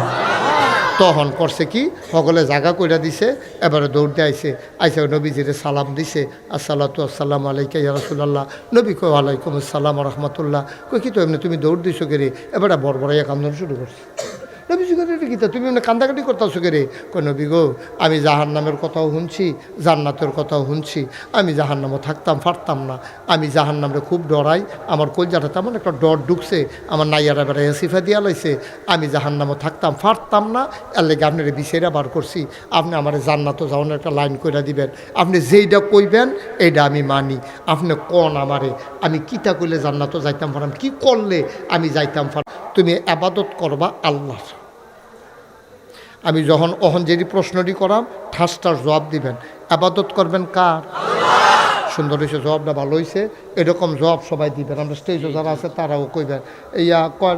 তখন করছে কি, সকলে জায়গা কইরা দিছে, এবারে দৌড়তে আইসে নবীজিরে সালাম দিছে, আসসালাতু আসসালামু আলাইকা ইয়া রাসূলুল্লাহ। নবী কই ওয়ালাইকুম আসসালাম রাহমাতুল্লাহ। কই কি তো এমনি তুমি দৌড় দিছো কে রে? এবারে বড়বড়াইয়া কান্দন শুরু করছে। নবীজি কই রে কি তুমি এমনি কান্দাকাটি করতেছো কে রে? কই নবী গো, আমি জাহান্নামের কথাও শুনছি, জান্নাতের কথাও শুনছি, আমি জাহান্নামও থাকতাম পারতাম না, আমি জাহান্নামরে খুব ডরাই, আমার কলজাটা তেমন একটা ডর ঢুকছে, আমার নাইয়ারা বেড়া এসিফা দিয়া লাইছে, আমি জাহান্নামও থাকতাম পারতাম না, এর লেগে আপনার বিষয়টা বার করছি, আপনি আমার জান্নাতও যাওয়ার একটা লাইন কইরা দিবেন, আপনি যেইটা কইবেন এইটা আমি মানি, আপনি কন আমারে আমি কিতা কইলে জান্নাতও যাইতাম পারাম, কি করলে আমি যাইতাম পারাম। তুমি আবাদত করবা আল্লাহর। আমি যখন অহন যেটি প্রশ্নটি করাম ঠাসটার জবাব দিবেন, আবাদত করবেন কার? সুন্দর হয়েছে, জবাবটা ভালো হয়েছে, এরকম জবাব সবাই দিবেন। আমরা স্টেজে যারা আছে তারাও কইবেন, ইয়া কার?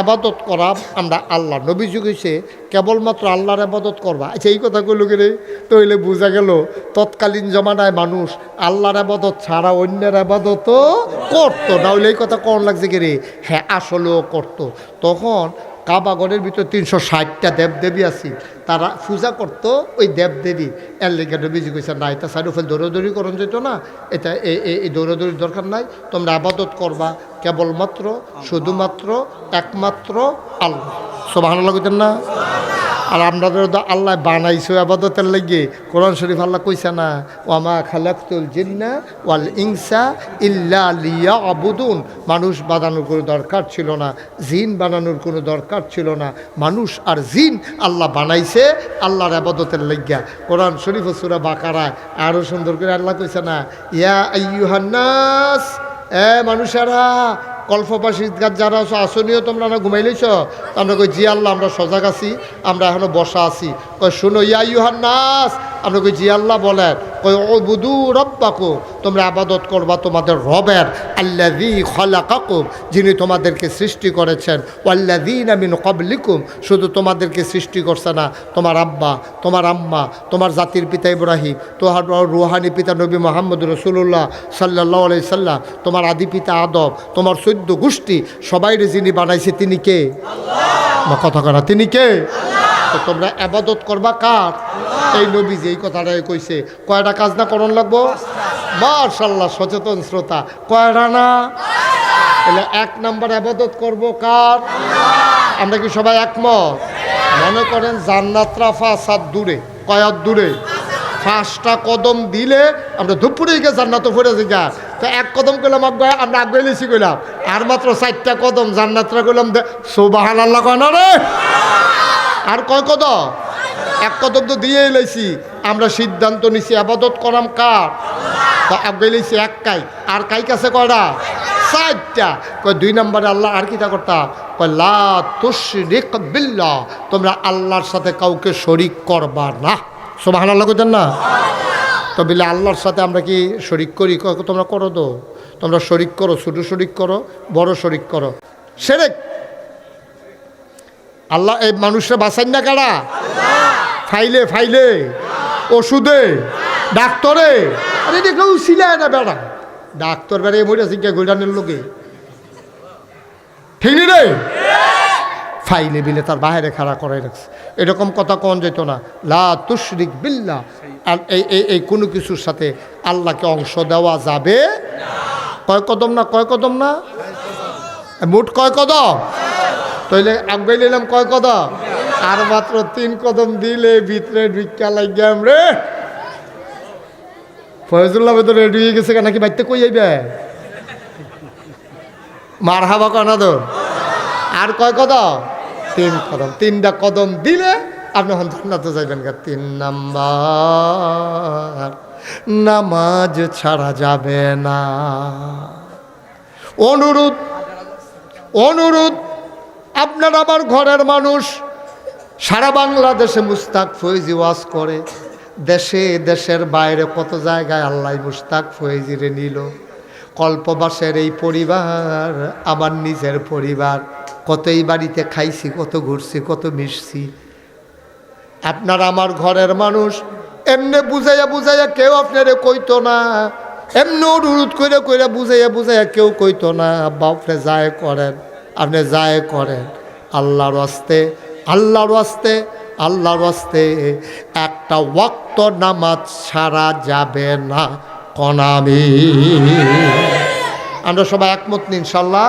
আবাদত করা আমরা আল্লাহ। নবীজি কইছে কেবলমাত্র আল্লাহর আবাদত করবা। আচ্ছা এই কথা কইল গেলে তইলে বোঝা গেল তৎকালীন জমানায় মানুষ আল্লাহর আবাদত ছাড়া অন্যের আবাদতও করতো না, হইলে এই কথা কোন লাগছে গেলে? হ্যাঁ আসলেও করতো। তখন কাবাগরের ভিতরে 360টা দেবদেবী আছে, তারা পূজা করতো ওই দেবদেবী। এর লেগে নবীজি কইছে না, এটা সাইডফেল দৌড়াদৌড়ি করন যেত না, এটা এই দৌড়াদৌড়ির দরকার নাই, তোমরা আবাদত করবা কেবলমাত্র শুধুমাত্র একমাত্র আল্লাহ। সুবহানাল্লাহ কইতেন না? আর আপনাদের তো আল্লাহ বানাইছো আবাদতের লাগিয়ে। কোরআন শরীফ আল্লাহ কইছে না, ওয়ামা খালাকতুল জিন্না ওয়াল ইনসা ইল্লা লিয়াবুদুন। মানুষ বানানোর কোনো দরকার ছিল না, জিন বানানোর কোনো দরকার ছিল না। মানুষ আর জিন আল্লাহ বানাইছে আল্লাহর আবাদতের লাগিয়া। কোরআন শরীফ সূরা বাকারায় আরও সুন্দর করে আল্লাহ কইছে না, ইয়া আইয়ুহান নাস, মানুষেরা, কল্পবাসী যারা আসনীয় তোমরা না ঘুমাইলেছ? আমরা কই জি আল্লাহ আমরা সজাগ আছি, আমরা এখনো বসা আছি। কই শুনো ইয়া আইয়ুহান নাস, আমরা কই জি আল্লাহ বলেন। কই উবুদু রাব্বাকুম, তোমরা আবাদত করবা তোমাদের রবের, আল্লাযী খালাকাকুম, যিনি তোমাদেরকে সৃষ্টি করেছেন, ওয়াল্লাযীনা মিন ক্বাবলিকুম, শুধু তোমাদেরকে সৃষ্টি করছে না, তোমার আব্বা, তোমার আম্মা, তোমার জাতির পিতা ইব্রাহিম, তোমার রুহানি পিতা নবী মুহাম্মদ রাসূলুল্লাহ সাল্লাল্লাহু আলাইহি সাল্লাম, তোমার আদি পিতা আদম, তোমার 14 গোষ্ঠী, সবাইরে যিনি বানাইছে তিনি কে? আল্লাহ। কথা কনা তিনি কে? আল্লাহ। তো তোমরা ইবাদত করবা কার? এই নবীজি এই কথাটাই কইছে। কয়টা কাজ না করণ লাগবো? মাশাআল্লাহ, সচেতন শ্রোতা, কয়টা না? তাহলে 1 নাম্বার ইবাদত করব কার? আল্লাহ। আমরা কি সবাই একমত? মনে করেন জান্নাতরা 5 হাত দূরে, কয় হাত দূরে? 5টা কদম দিলে আমরা দুপুরে গিয়ে জান্নাতে পড়ে যাই। তো 1 কদম করলাম আমরা আগে লিছি কইলাম, আর মাত্র 4টা কদম জান্নাতরা করলাম। সুবহানাল্লাহ কয় না রে? আর কয় কদম? 1 কদম তো দিয়েই লাইছি। আমরা সিদ্ধান্ত নিছি ইবাদত করাম কার? তো আগে লিছি 1 কাই, আর কাই কাছে কয়টা? 4টা। কয় 2 নম্বরে আল্লাহ আর কিটা করতা? কয় লা তুশরিক বিল্লাহ, তোমরা আল্লাহর সাথে কাউকে শরীক করবা না। সুবহানাল্লাহ কইতেন না? তো বলে আল্লাহর সাথে আমরা কি শরীক করি? তোমরা করো, তো তোমরা শরীক করো, ছোট শরীক করো, বড় শরীক করো। শিরক আল্লাহ এই মানুষরা বাঁচান না কারা? ফাইলে ফাইলে, ওষুধে, ডাক্তরে। আরে দেখলেও ছিল না বেড়া, ডাক্তার বেড়ে মরে শিক্ষা গোল্ডানের লোকে, ঠিক রে? ফাইলে বিলে তার বাইরে খাড়া করে রাখছে। এরকম কথা কোন যেত না, লা তুশরিক বিল্লাহ। আর এই কোনো কিছুর সাথে আল্লাহকে অংশ দেওয়া যাবে কয় কদম না? কয় কদম না? মোট কয় কদম? তাইলে আগে নিলাম কয় কদম? আর মাত্র 3 কদম দিলে ভিতরে ভিক্ষা লাগিয়াম রে। ফয়জুল্লাহ তো রেডি হয়ে গেছে, নাকি বাইতে কই যাইবে? মার হাবা কানাদ। আর কয় কদম? 3 কদম। 3টা কদম দিলে আপনি জান্নাতে যাইবেন। 3 নাম্বার, নামাজ ছাড়া যাবে না। অনুরোধ অনুরোধ, আপনার আমার ঘরের মানুষ সারা বাংলাদেশে মুস্তাক ফয়েজি ওয়াজ করে, দেশে দেশের বাইরে কত জায়গায় আল্লাহ মুস্তাক ফয়েজিরে নিল। কল্পবাসের এই পরিবার আমার নিজের পরিবার, কতই বাড়িতে খাইছি, কত ঘুরছি, কত মিশছি। আপনার আমার ঘরের মানুষ এমনি বুঝাইয়া বুঝাইয়া কেউ আপনারে কইতো না, এমনি অনুরোধ করে করে বুঝাইয়া বুঝাইয়া কেউ কইতো না। বাপরে যায় করেন, আপনি যায় করেন। আল্লাহর আস্তে, আল্লাহর আস্তে, আল্লাহর আস্তে একটা ওয়াক্ত নামাজ ছাড়া যাবে না। কনামি আমরা সবাই একমত ইনশাল্লাহ।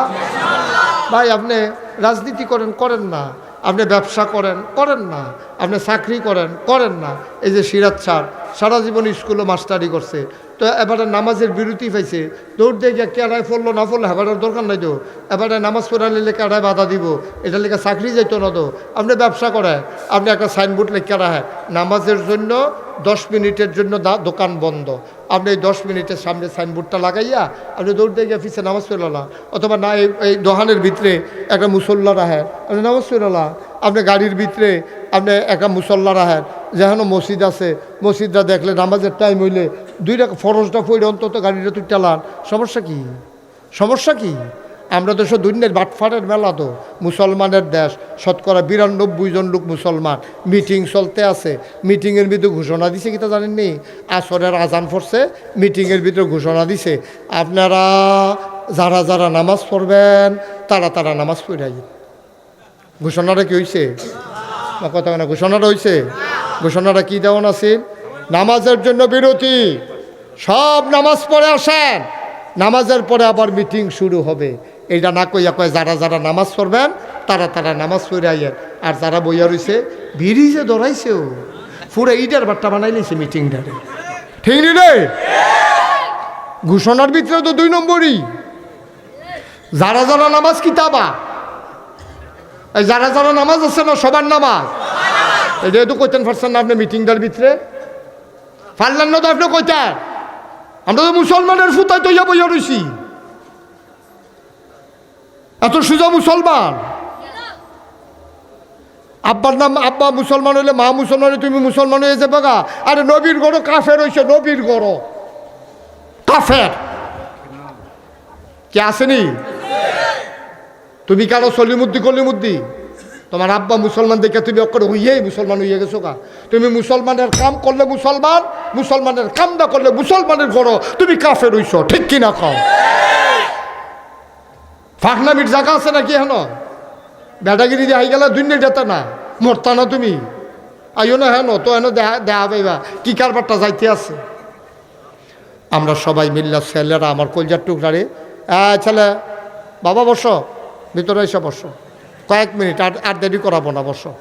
ভাই আপনি রাজনীতি করেন, করেন না। আপনি ব্যবসা করেন, করেন না। আপনি চাকরি করেন, করেন না। এই যে সিরাজ স্যার সারা জীবন স্কুলে মাস্টারি করছে, তো এবারে নামাজের বিরতি পাইছে, দৌড় দিয়ে গিয়ে কেড়ায় পড়লো না পড়লে এবারে দরকার নাই তো। এবারে নামাজ পড়ালে কেড়ায় বাধা দিব, এটা লেখা চাকরি যাইতো না তো। আপনি ব্যবসা করে, আপনি একটা সাইনবোর্ড লেখা রাখেন নামাজের জন্য 10 মিনিটের জন্য দোকান বন্ধ। আপনি এই 10 মিনিটের সামনে সাইনবোর্ডটা লাগাইয়া আপনি দৌড় দিয়ে গিয়ে ফিসে নামাজ পড়লা, অথবা না এই দোকানের ভিতরে একটা মুসল্লা রাখেন, আপনি নামাজ পড়লা। আপনি গাড়ির ভিতরে আপনি একটা মুসল্লা রাখেন, যেখানে মসজিদ আছে মসজিদটা দেখলে নামাজের টাইম হইলে 2 টাকা ফরজটা পড়ে অন্তত গাড়িটা তুই চালান। সমস্যা কি? সমস্যা কি? আমরা তো সব দুনিয়ার বাটফাটের মেলা, তো মুসলমানের দেশ, শতকরা 92 জন লোক মুসলমান। মিটিং চলতে আছে, মিটিংয়ের ভিতরে ঘোষণা দিছে, কিতা জানেননি? আসরের আজান পড়ছে, মিটিংয়ের ভিতরে ঘোষণা দিছে আপনারা যারা যারা নামাজ পড়বেন তারা তারা নামাজ পড়াই। ঘোষণাটা কি হয়েছে? কথা না, ঘোষণাটা হয়েছে। ঘোষণাটা কি দেওয়ান আছে? নামাজের জন্য বিরতি, সব নামাজ পড়ে আসেন, নামাজের পরে আবার মিটিং শুরু হবে। এইটা না কইয়া কয় যারা যারা নামাজ পড়বেন তারা তারা নামাজ পড়ে আইয়েন, আর যারা বইয়া রয়েছে ব্রিজে ধরাইছে ও পুরো ইটার বাট্টা বানাই নিছে মিটিংটারে, ঠিক নি রে? ঘোষণার ভিতরে তো 2 নম্বরই। যারা যারা নামাজ কিতাবা, এই যারা যারা নামাজ আছে না সবার নামাজ, এটা তো কইতেন পারছেন না আপনি মিটিংটার ভিতরে? পারলেন না তো আপনি কইতেন? আমরা তো মুসলমানের ফুতায় তৈয়া বইয়া রয়েছি, এত সোজা মুসলমান। আব্বার নাম আব্বা মুসলমান হইলে মা মুসলমান হইলে তুমি মুসলমান হয়ে যাবে গা। আরে নবীর গড় কাফের হয়েছে, নবীর গড় কাফের কে আসেনি? তুমি কারো সলিমুদ্দি কলিমুদ্দি, তোমার আব্বা মুসলমান দেখে তুমি অক্ষর হইয়েই মুসলমান হইয়ে গেছো গা। তুমি মুসলমানের কাম করলে মুসলমান, মুসলমানের কাম না করলে মুসলমানের গড় তুমি কাফের হইছ, ঠিক কিনা কও? ফাঁকনামির জায়গা আছে নাকি হেন? বেটাগিরি দিয়ে আই গেলা দুনিয়া যেতে না, মরতা না তুমি আইও না হেন তো হেন দেহা পাইবা কি কারবারটা যাইতে আছে। আমরা সবাই মিল্লা ছেলেরা আমার কলজার টুকরারে ছেলে বাবা বসো, ভিতরে এসে বসো, কয়েক মিনিট আর দেরি করাবো না, বসো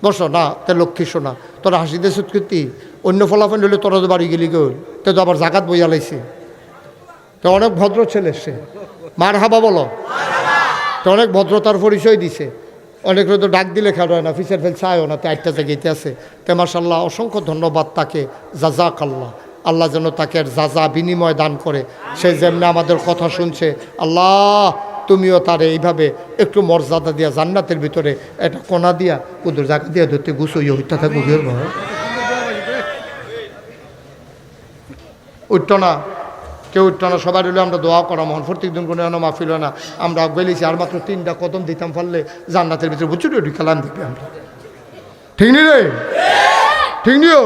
বসো না তে লক্ষ্মী শোনা তোরা হাসিতে সুৎকৃতি অন্য ফলাফল হলে তোরা তো বাড়ি গেলি গেল তো আবার জাগাত বইয়া লাইছে। তো অনেক ভদ্র ছেলে সে, মার হাবা বলো, তো অনেক ভদ্রতার পরিচয় দিছে। অনেক তো ডাক দিলে খেয়াল হয় না, ফিসের ফেল চায়ও না, তো একটা জায়গাতে আছে। তো মাশাল্লাহ অসংখ্য ধন্যবাদ তাকে, জাজাক আল্লাহ, আল্লাহ যেন তাকে যাজা বিনিময় দান করে। সে যেমনি আমাদের কথা শুনছে, আল্লাহ তুমিও তারে এইভাবে একটু মর্যাদা দিয়া জান্নাতের ভিতরে একটা কোনা দিয়া ওদের জায়গা দিয়া ধরতে গুছইয়ে হইতে থাকবো। উঠত না কেউ, উঠত না, সবাই হলে আমরা দোয়া করা মন প্রত্যেক দিন কোনো এনে মাহফিল হয় না। আমরা গেলেছি আর মাত্র 3টা কদম দিতাম পারলে জান্নাতের ভিতরে বুঝছি ওটি খেলাম দিবে আমরা, ঠিক নি রে? ঠিক নিও?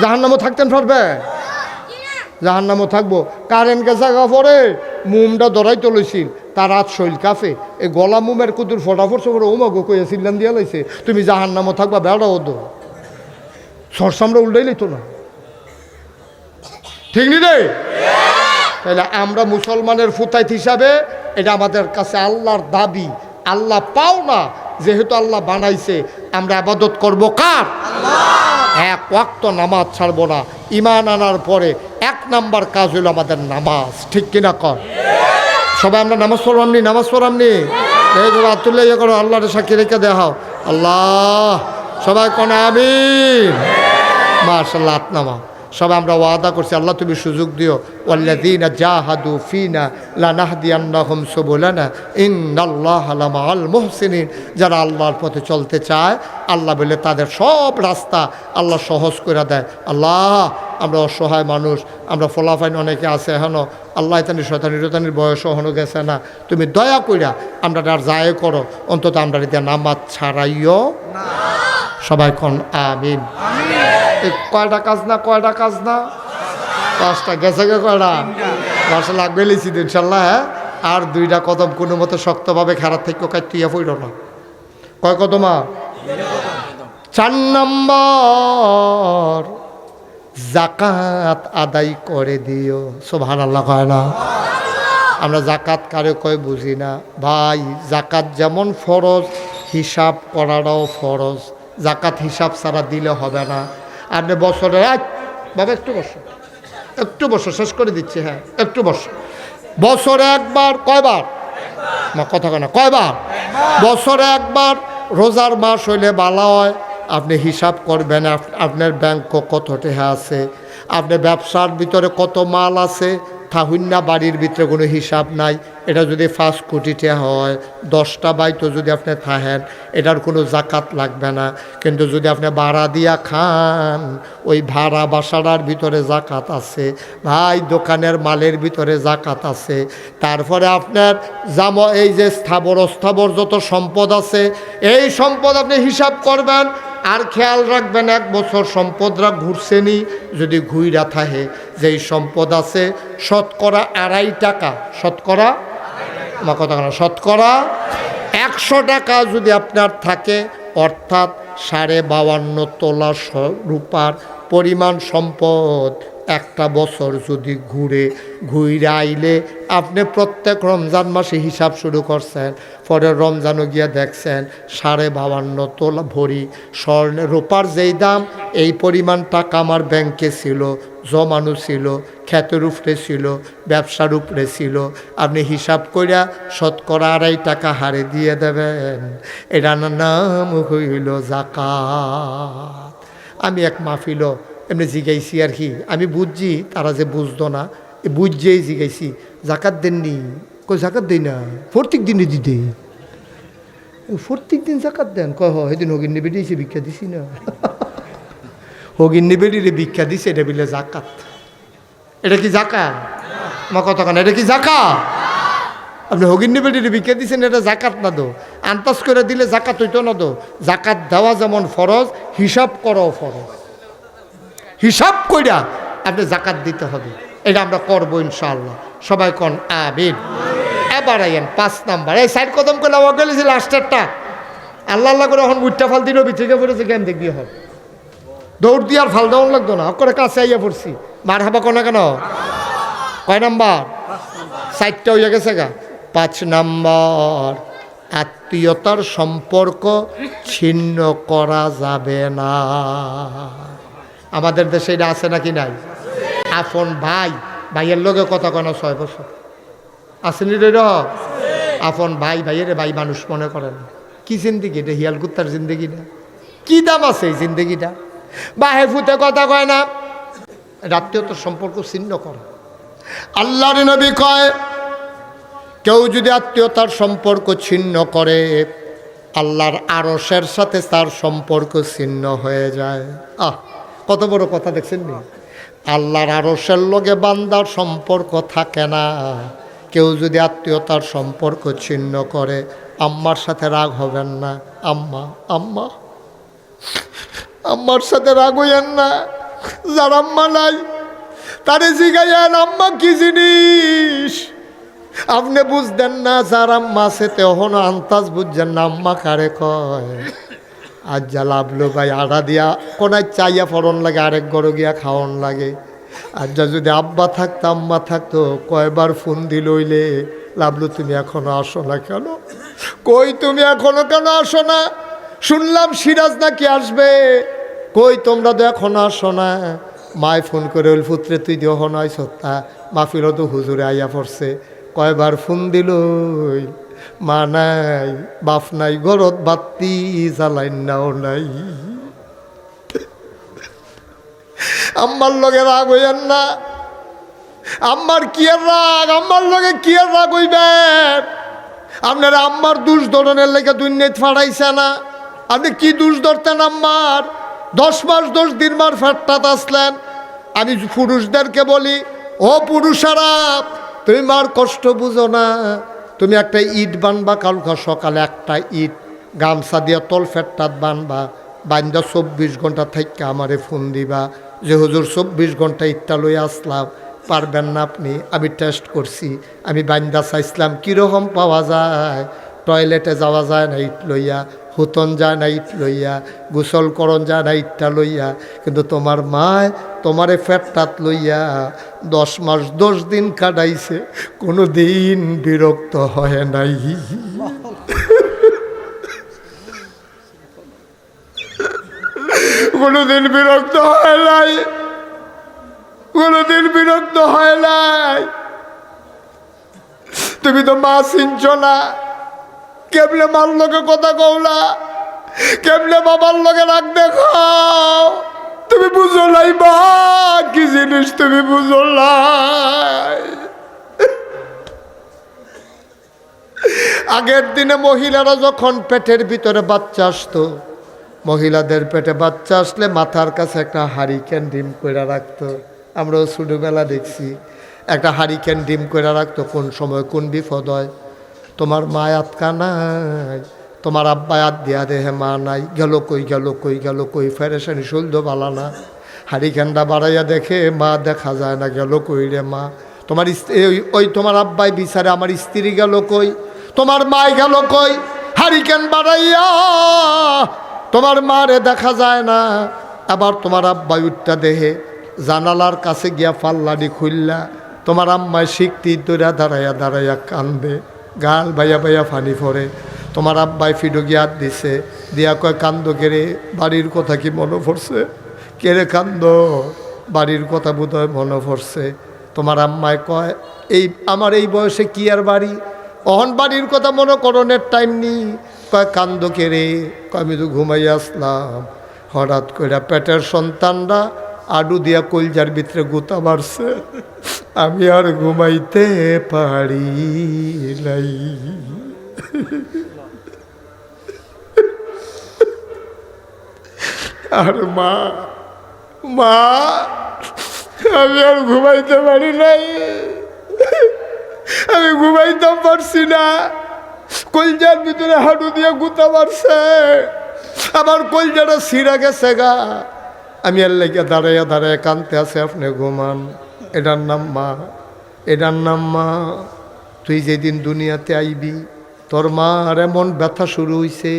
জাহান্নামও থাকতেন পারবে? জাহান্নামও থাকবো। কারেন্ট গেছে পরে মুমটা ধরাই তুলেছিল, তার রাত শৈল কাফে এই গলা মুমের কুতুর ফটাফট সফর ওমাগো কইয়া সিল্লান দিয়া লাইছে, তুমি জাহান্নামও থাকবা বেড়া হতো সরসামরা উল্টাই লইতো না, ঠিক নি রে? তাহলে আমরা মুসলমানের ফুতাইত হিসাবে এটা আমাদের কাছে আল্লাহর দাবি, আল্লাহ পাও না, যেহেতু আল্লাহ বানাইছে আমরা আবাদত করব কার? এক ওয়াক্ত নামাজ ছাড়বো না। ঈমান আনার পরে 1 নাম্বার কাজ হলো আমাদের নামাজ, ঠিক কিনা কর? সবাই আমরা নামাজ পড়ামনি, নামাজ পড়ামনি তুলে ইয়ে করো, আল্লাহর সাক্ষী রেখে দেখাও আল্লাহ, সবাই কোন আমিন। মাশাআল্লাহ, হাত নামাও। সবাই আমরা ওয়াদা করছি আল্লাহ তুমি সুযোগ দিও, ওয়াল্লাযীনা জাহাদু ফিনা লানাহদিয়ান্নাহুম সুবুলানা ইন্নাল্লাহা লামাআল মুহসিনিন। যারা আল্লাহর পথে চলতে চায় আল্লাহ বলে তাদের সব রাস্তা আল্লাহ সহজ করে দেয়। আল্লাহ আমরা অসহায় মানুষ, আমরা ফলাফাইন অনেকে আছে এখনও, আল্লাহ তানি শয়তানির বয়স এখনও গেছে না, তুমি দয়া কইরা আমরা আর যায় করো, অন্তত আমরা এটা নামাজ ছাড়াইও না। সবাই কোন আমিন। কয়টা কাজ না, কয়টা কাজ না? 5টা গেছে গে কয়টা? 10 লাগবে লিছি ইনশাল্লাহ। হ্যাঁ, আর 2টা কদম কোনো মতো শক্তভাবে খারাপ থেকে কাটিয়া পড়ল না। কয় কদমা? 4 নম্বর জাকাত আদায় করে দিও। সুবহানাল্লাহ কয় না? আমরা জাকাত কারে কয় বুঝি না ভাই। জাকাত যেমন ফরজ, হিসাব করাটাও ফরজ। জাকাত হিসাব ছাড়া দিলে হবে না। আপনি বছরে বাবা একটু বছর শেষ করে দিচ্ছি। হ্যাঁ, একটু বছরে একবার, কয়বার মা কথা কয় না, কয়বার? বছরে একবার। রোজার মাস হইলে ভালো হয়, আপনি হিসাব করবেন আপনার ব্যাংক কত টাকা আছে, আপনার ব্যবসার ভিতরে কত মাল আছে। থাহুন্না বাড়ির ভিতরে কোনো হিসাব নাই। এটা যদি 5 কোটি টাকা হয়, 10টা বাইতো যদি আপনি থাহেন, এটার কোনো জাকাত লাগবে না। কিন্তু যদি আপনি ভাড়া দিয়া খান, ওই ভাড়া বাসাটার ভিতরে জাকাত আছে ভাই, দোকানের মালের ভিতরে জাকাত আছে। তারপরে আপনার এই যে স্থাবর যত সম্পদ আছে, এই সম্পদ আপনি হিসাব করবেন। আর খেয়াল রাখবেন 1 বছর সম্পদরা ঘুরছেনি, যদি ঘুইরা থাকে যেই সম্পদ আছে শতকরা 2.5 টাকা, শতকরা আমার কথা না, শতকরা 100 টাকা যদি আপনার থাকে, অর্থাৎ 52.5 তোলা রূপার পরিমাণ সম্পদ একটা বছর যদি ঘুরে আইলে আপনি প্রত্যেক রমজান মাসে হিসাব শুরু করছেন, পরে রমজানও গিয়া দেখছেন 52.5 তোলা ভরি স্বর্ণের রূপার যেই দাম, এই পরিমাণ টাকা আমার ব্যাংকে ছিল, জমানো ছিল, ক্ষেতের উপরে ছিল, ব্যবসার উপরে ছিল। আপনি হিসাব কইরা শতকরা 2.5 টাকা হারে দিয়ে দেবেন। এটার নাম হইল যাকাত। আমি এক মাহফিল এমনি জিগাইছি আর কি, আমি বুঝছি তারা যে বুঝতো না, বুঝছেই জিগাইছি, জাকাত দেননি? কই জাকাত দেই না, প্রত্যেক দিনই দিতে। প্রত্যেক দিন জাকাত দেন? কয় সেদিন হগিন্নি বেটি এসে ভিক্ষা দিছি না। হগিন্নি বেটিরে ভিক্ষা দিছে, এটা বলে জাকাত। এটা কি জাকাত? আমার কথা কেন, এটা কি জাকাত? আপনি হগিন্নি বেটিরে ভিক্ষা দিচ্ছেন, এটা জাকাত না দো। আন্তাজ করে দিলে জাকাত হইতো না দো। জাকাত দেওয়া যেমন ফরজ, হিসাব করাও ফরজ। হিসাব কইরা আপনি জাকাত দিতে হবে। এটা আমরা করবো ইনশাআল্লাহ। সবাই কোন আমিন। এবার আইয়েন 5 নাম্বার। এই সাইড কদম করে আমার গেলেছি লাস্টেরটা। আল্লাহ আল্লাহ করে এখন উঠটা ফাল দিল, বিচে পড়েছে, কেন দেখবি হবে দৌড় দিয়ে আর ফাল দেওয়ান লাগতো না, করে কাছে আইয়া পড়ছি। মার হাবা কোনা কেন? কয় নাম্বার? 4টা হইয়া গেছে গা। 5 নাম্বার, আত্মীয়তার সম্পর্ক ছিন্ন করা যাবে না। আমাদের দেশে এটা আছে নাকি নাই? আপন ভাই, ভাইয়ের লোকে কথা কেন 6 বছর আসেনি রে? আপন ভাই, ভাইয়ের ভাই মানুষ মনে করেন। কি জিন্দিগি এটা? হিয়াল কুত্তার জিন্দিগি না? কি দাম আছে এই জিন্দিগিটা? বাহে ফুতে কথা কয় না, আত্মীয়তার সম্পর্ক ছিন্ন করে। আল্লাহর নবী কয়, কেউ যদি আত্মীয়তার সম্পর্ক ছিন্ন করে, আল্লাহর আরশের সাথে তার সম্পর্ক ছিন্ন হয়ে যায়। কত বড় কথা দেখছেন নি? আল্লাহর আরশের লগে বান্দার সম্পর্ক থাকে না। কেউ যদি আত্মীয়তার সম্পর্ক ছিন্ন করে, আম্মার সাথে রাগ হবেন না। আম্মা আম্মা আম্মার সাথে রাগ হইয়েন না। যার আম্মা নাই তারে জিগাইয়েন আম্মা কি জিনিস। আপনি বুঝতেন না, যার আম্মা আছে তেহনো আন্তাজ বুঝছেন না আম্মা কারে কয়। আজ যা লাভলো ভাই, আড়া দিয়া কোনায় চাইয়া ফরন লাগে, আরেক গরো গিয়া খাওয়ন লাগে। আর যা যদি আব্বা থাকতো আম্মা থাকতো, কয়বার ফোন দিল হইলে, লাভলু তুমি এখনো আসো না কেন? কই তুমি এখনো কেন আসো না? শুনলাম সিরাজ নাকি আসবে, কই তোমরা তো এখনো আসো না? মায় ফোন করে ওই পুত্রে তুই দেহ নয় সত্তা, মাহফিল তো হুজুরে আইয়া পড়ছে। কয়বার ফোন দিল, মা নাই, বাপ নাই, গরত বাতি জ্বালাইন নাও নাই। আম্মার লগে রাগ হইয়েন না। আম্মার কি আর রাগ? আম্মার লগে কি আর রাগ হইবেন? আপনারা আম্মার দোষ ধরনের লেগে দুনিয়ায় ফাড়াইছে না। আপনি কি দোষ ধরতেন আম্মার? 10 মাস 10 দিন মার ফেরতাত আসলেন। আমি পুরুষদেরকে বলি, ও পুরুষেরা, তুমি মার কষ্ট বুঝো না। তুমি একটা ইট বানবা, কালকে সকালে একটা ইট গামছা দিয়া তল ফেরতাত বানবা, বান্দা 24 ঘন্টা থেকে আমারে ফোন দিবা যে হুজুর 24 ঘন্টা ইটটা লই আসলাম, পারবেন না আপনি? আমি টেস্ট করছি, আমি বান্দা চাইছিলাম কীরকম পাওয়া যায়। টয়লেটে যাওয়া যায় না ইট লইয়া, হুতন যায় না ইট লইয়া, গোসল করণ যায় না ইটটা লইয়া, কিন্তু তোমার মায় তোমারে ফেরতাত লইয়া 10 মাস 10 দিন কাটাইছে, কোনো দিন বিরক্ত হয় নাই। কোনোদিন বিরক্ত হয় নাই, কোনোদিন বিরক্ত হয় নাই। তুমি তো মা চিনছ না, কেমনে মার লগে কথা কওলা, কেমনে বাবার লগে রাগ দেখাও। তুমি বুঝো নাই মা কি জিনিস, তুমি বুঝো নাই। আগের দিনে মহিলারা যখন পেটের ভিতরে বাচ্চা আসতো, মহিলাদের পেটে বাচ্চা আসলে মাথার কাছে একটা হারিকেন ডিম করে রাখতো। আমরাও ছোটোবেলা দেখছি একটা হারিকেন ডিম করে রাখতো। কোন সময় কোন বিপদ হয়, তোমার মা আতকা নাই, তোমার আব্বা আত দিয়া দেহে মা নাই, গেল কই গেল কই গেল কই, ফেরেশানি সলদ বালা না। হারিকেনটা বাড়াইয়া দেখে মা দেখা যায় না, গেল কই রে মা। তোমার ওই তোমার আব্বাই বিচারে আমার স্ত্রী গেল কই, তোমার মায় গেল কই। হারিকেন বাড়াইয়া তোমার মারে দেখা যায় না। আবার তোমার আব্বাই উঠটা দেহে জানালার কাছে গিয়া ফাল্লাডি খুললা তোমার আম্মায় শিখতি দৌড়া দাঁড়াইয়া দাঁড়াইয়া কান্দে, গাল বাইয়া বাইয়া ফানি পড়ে। তোমার আব্বাই ফিডো গিয়া দিছে, দিয়া কয় কান্দ কেড়ে, বাড়ির কথা কি মনে পড়ছে? কেড়ে কান্দ, বাড়ির কথা বোধ হয় মনে পড়ছে। তোমার আম্মায় কয় এই আমার এই বয়সে কি আর বাড়ি, অহন বাড়ির কথা মনে করণের টাইম নেই। কয় কান্দ কেড়ে, কয় আমি তো ঘুমাই আসলাম, হঠাৎ করে পেটের সন্তানরা আডু দিয়া কলজার ভিতরে গুতা মারছে, আমি আর ঘুমাইতে পারি নাই। আর মা মা আমি আর ঘুমাইতে পারি নাই, আমি ঘুমাইতে পারছি না, কলজার ভিতরে হাঁটু দিয়ে গুতা মারছে, আমার কলজাটা ছিঁড়া গেছে গা। আমি আর লেগে দাঁড়াইয়া দাঁড়াইয়া কানতে আছে, আপনি ঘুমান। এটার নাম মা, এটার নাম মা। তুই যেদিন দুনিয়াতে আইবি তোর মার এমন ব্যথা শুরু হইছে,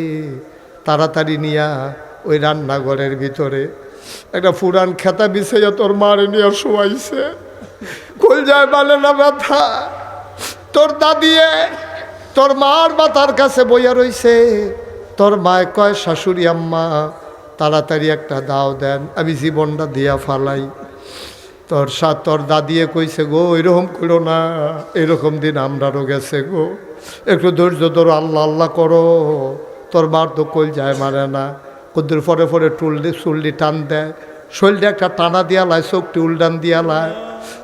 তাড়াতাড়ি নিয়া ওই রান্নাঘরের ভিতরে একটা ফুরান খেতা বিছাইয়া তোর মারে নিয়ে শোয়াইছে, কলজায় বালে না ব্যথা। তোর দাদিয়ে তোর মার মাথার কাছে বইয়া রইছে। তোর মায় কয় শাশুড়ি আম্মা তাড়াতাড়ি একটা দাও দেন, আমি জীবনটা দিয়া ফালাই। তোর দাদিয়ে কইছে গো এরকম করো না, এরকম দিন আমরারও গেছে গো, একটু ধৈর্য ধরো, আল্লাহ আল্লাহ করো। তোর মার তো কলজায় মারে না, কদ্দুর পরে পরে চুলটি টান দেয়, শরীরটা একটা টানা দিয়া লাই, চোখটি উল্টান দিয়া লাই।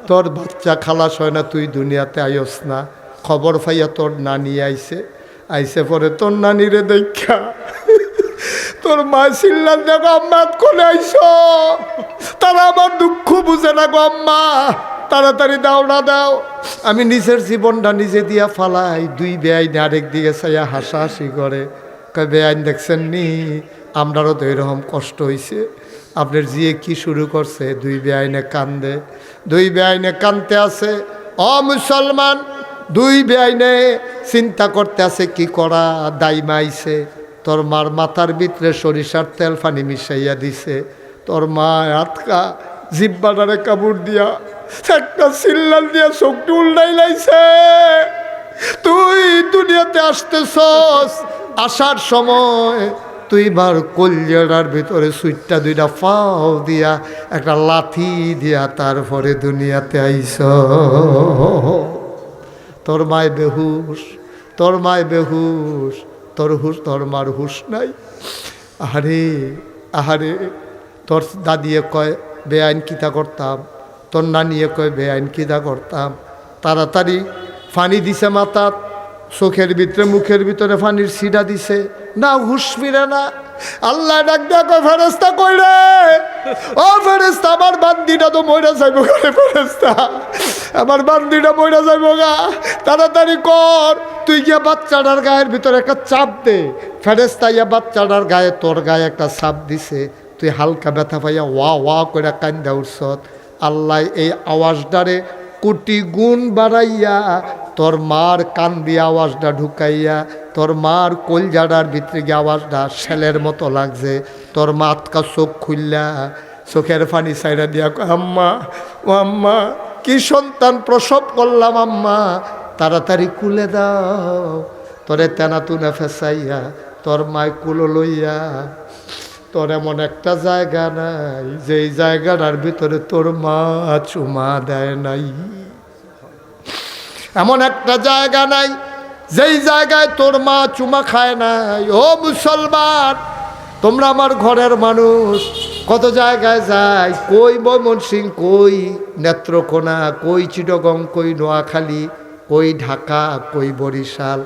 তোর বাচ্চা খালাস হয় না, তুই দুনিয়াতে আইস না। খবর পাইয়া তোর নানি আইসে পরে তোর নানিরে দেখা তোর মা চিল্লান দেখো আম্মা কোলে আইস, তারা আমার দুঃখ বুঝে না গো আম্মা, তাড়াতাড়ি দাও না দাও। আমি নিজের জীবনটা নিজে দিয়া ফালাই। দুই বেআইন আরেক দিকে চাইয়া হাসাহাসি করে, কয় বেআইন দেখছেন নি আমরারও তো এরকম কষ্ট হয়েছে, আপনার জিয়ে কি শুরু করছে। দুই বেআইনে কান্দে, দুই বেআইনে কানতে আছে। অ মুসলমান, দুই বেআইনে চিন্তা করতে আছে কি করা। দাইমা আইছে, তোর মার মাথার ভিতরে সরিষার তেল ফানি মিশাইয়া দিছে। তোর মা আটকা জিব্বাটারে কাপড় দিয়া একটা সিল্লাল দিয়া চোখটি উল্টাই লাইছে। তুই দুনিয়াতে আসতেছস, আসার সময় তুই বার কলজার ভিতরে সুইটটা দুইটা পাও দিয়া একটা লাথি দিয়া তারপরে দুনিয়াতে আইস। তোর মায় বেহুশ, তোর মায় বেহুশ, তোর মার হুশ নাই। আহারে আহারে, তোর দাদিয়ে কয় বেআইন কিতা করতাম, তোর নানিয়ে কয় বেআইন কিতা করতাম। তাড়াতাড়ি ফানি দিছে মাথাত, চোখের ভিতরে মুখের ভিতরে ফানির সিডা দিছে, না হুশ ফিরে না। আল্লাহ ডাক দেখো ফেরেস্তা কই রে, ও ফেরেস্তা আমার বান্দিটা তো মইরা যাইব গা, ফেরেস্তা আমার বান্দিটা মইরা যাইব গা, তাড়াতাড়ি কর। তুই গিয়া বাচ্চাটার গায়ের ভিতরে একটা চাপ দে। ফেরেস্তা ইয়া বাচ্চাটার গায়ে তোর গায়ে একটা চাপ দিছে, তুই হালকা ব্যথা পাইয়া ওয়া ওয়া করে কান্দা উঠছত। আল্লাহ এই আওয়াজটারে কোটি গুণ বাড়াইয়া তোর মার কান দিয়ে আওয়াজটা ঢুকাইয়া তোর মার কলজাটার ভিতরে গিয়ে আওয়াজটা শেলের মতো লাগছে। তোর মা আটকা চোখ খুললা, চোখের পানি সাইডা দিয়া আম্মা, ও আম্মা কি সন্তান প্রসব করলাম আম্মা, তাড়াতাড়ি কুলে দাও। তোরে তেনা তুনা ফেসাইয়া তোর মায় কুলো লইয়া, তোর এমন একটা জায়গা নাই যেই জায়গাটার ভিতরে তোর মা চুমা দেয় নাই, এমন একটা জায়গা নাই যেই জায়গায় তোর মা চুমা খায় নাই। ও মুসলমান, তোমরা আমার ঘরের মানুষ, কত জায়গায় যায়, কই ময়মনসিংহ, কই নেত্রকোনা, কই চিটাগং, কই নোয়াখালী, কই ঢাকা, কই বরিশাল।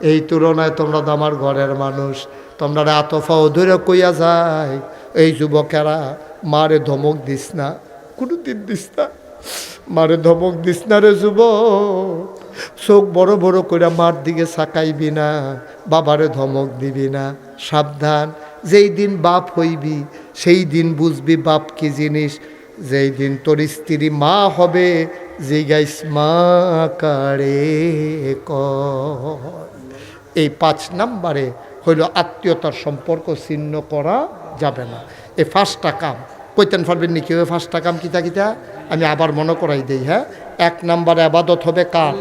এই তুলনায় তোমরা তো আমার ঘরের মানুষ। তোমরা আতফাও ধরে কইয়া যায় এই যুবকেরা মারে ধমক দিস না, কোনোদিন দিস না, মারে ধমক দিস না রে যুবক। চোখ বড় বড় করে মার দিকে সাকাইবি না, বাবারে ধমক দিবি না, সাবধান। যেই দিন বাপ হইবি সেই দিন বুঝবি বাপ কি জিনিস। যেই দিন তোর স্ত্রী মা হবে, জিগাইস মা কারে কয়। এই 5 নম্বরে হইল আত্মীয়তার সম্পর্ক ছিন্ন করা যাবে না। এই 5টা কাম কইতেন পারবেন নি কেউ 5টা কাম কিতা কিতা? আমি আবার মনে করাই দিই। হ্যাঁ, 1 নম্বরে আবাদত হবে কার?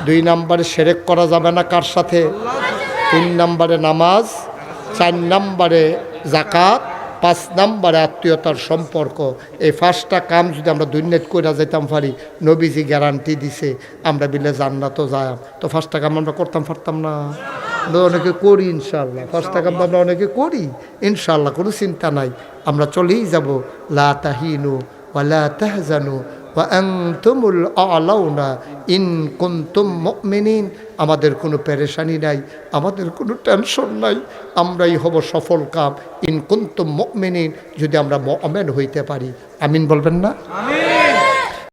2 নম্বরে শিরক করা যাবে না কার সাথে? 3 নম্বরে নামাজ, 4 নম্বরে যাকাত, 5 নম্বরে আত্মীয়তার সম্পর্ক। এই 5টা কাম যদি আমরা দুনিয়াত কইরা যাইতাম পারি, নবীজি গ্যারান্টি দিছে আমরা বিলে জান্নাতও যাই। তো 5টা কাম আমরা করতাম পারতাম না? আমরা অনেকে করি ইনশাআল্লাহ। 5টা কাম আমরা অনেকে করি ইনশাআল্লাহ, কোনো চিন্তা নাই। আমরা চলেই যাব। লা তাহিনু ওয়া লা তাহজানু ওয়া আনতুমুল আ'লাউনা ইন কুনতুম মুমিনিন। আমাদের কোনো পেরেশানি নাই, আমাদের কোনো টেনশন নাই, আমরাই হব সফল কাম ইন কুনতুম মুমিনিন, যদি আমরা মুমিন হইতে পারি। আমিন বলবেন না?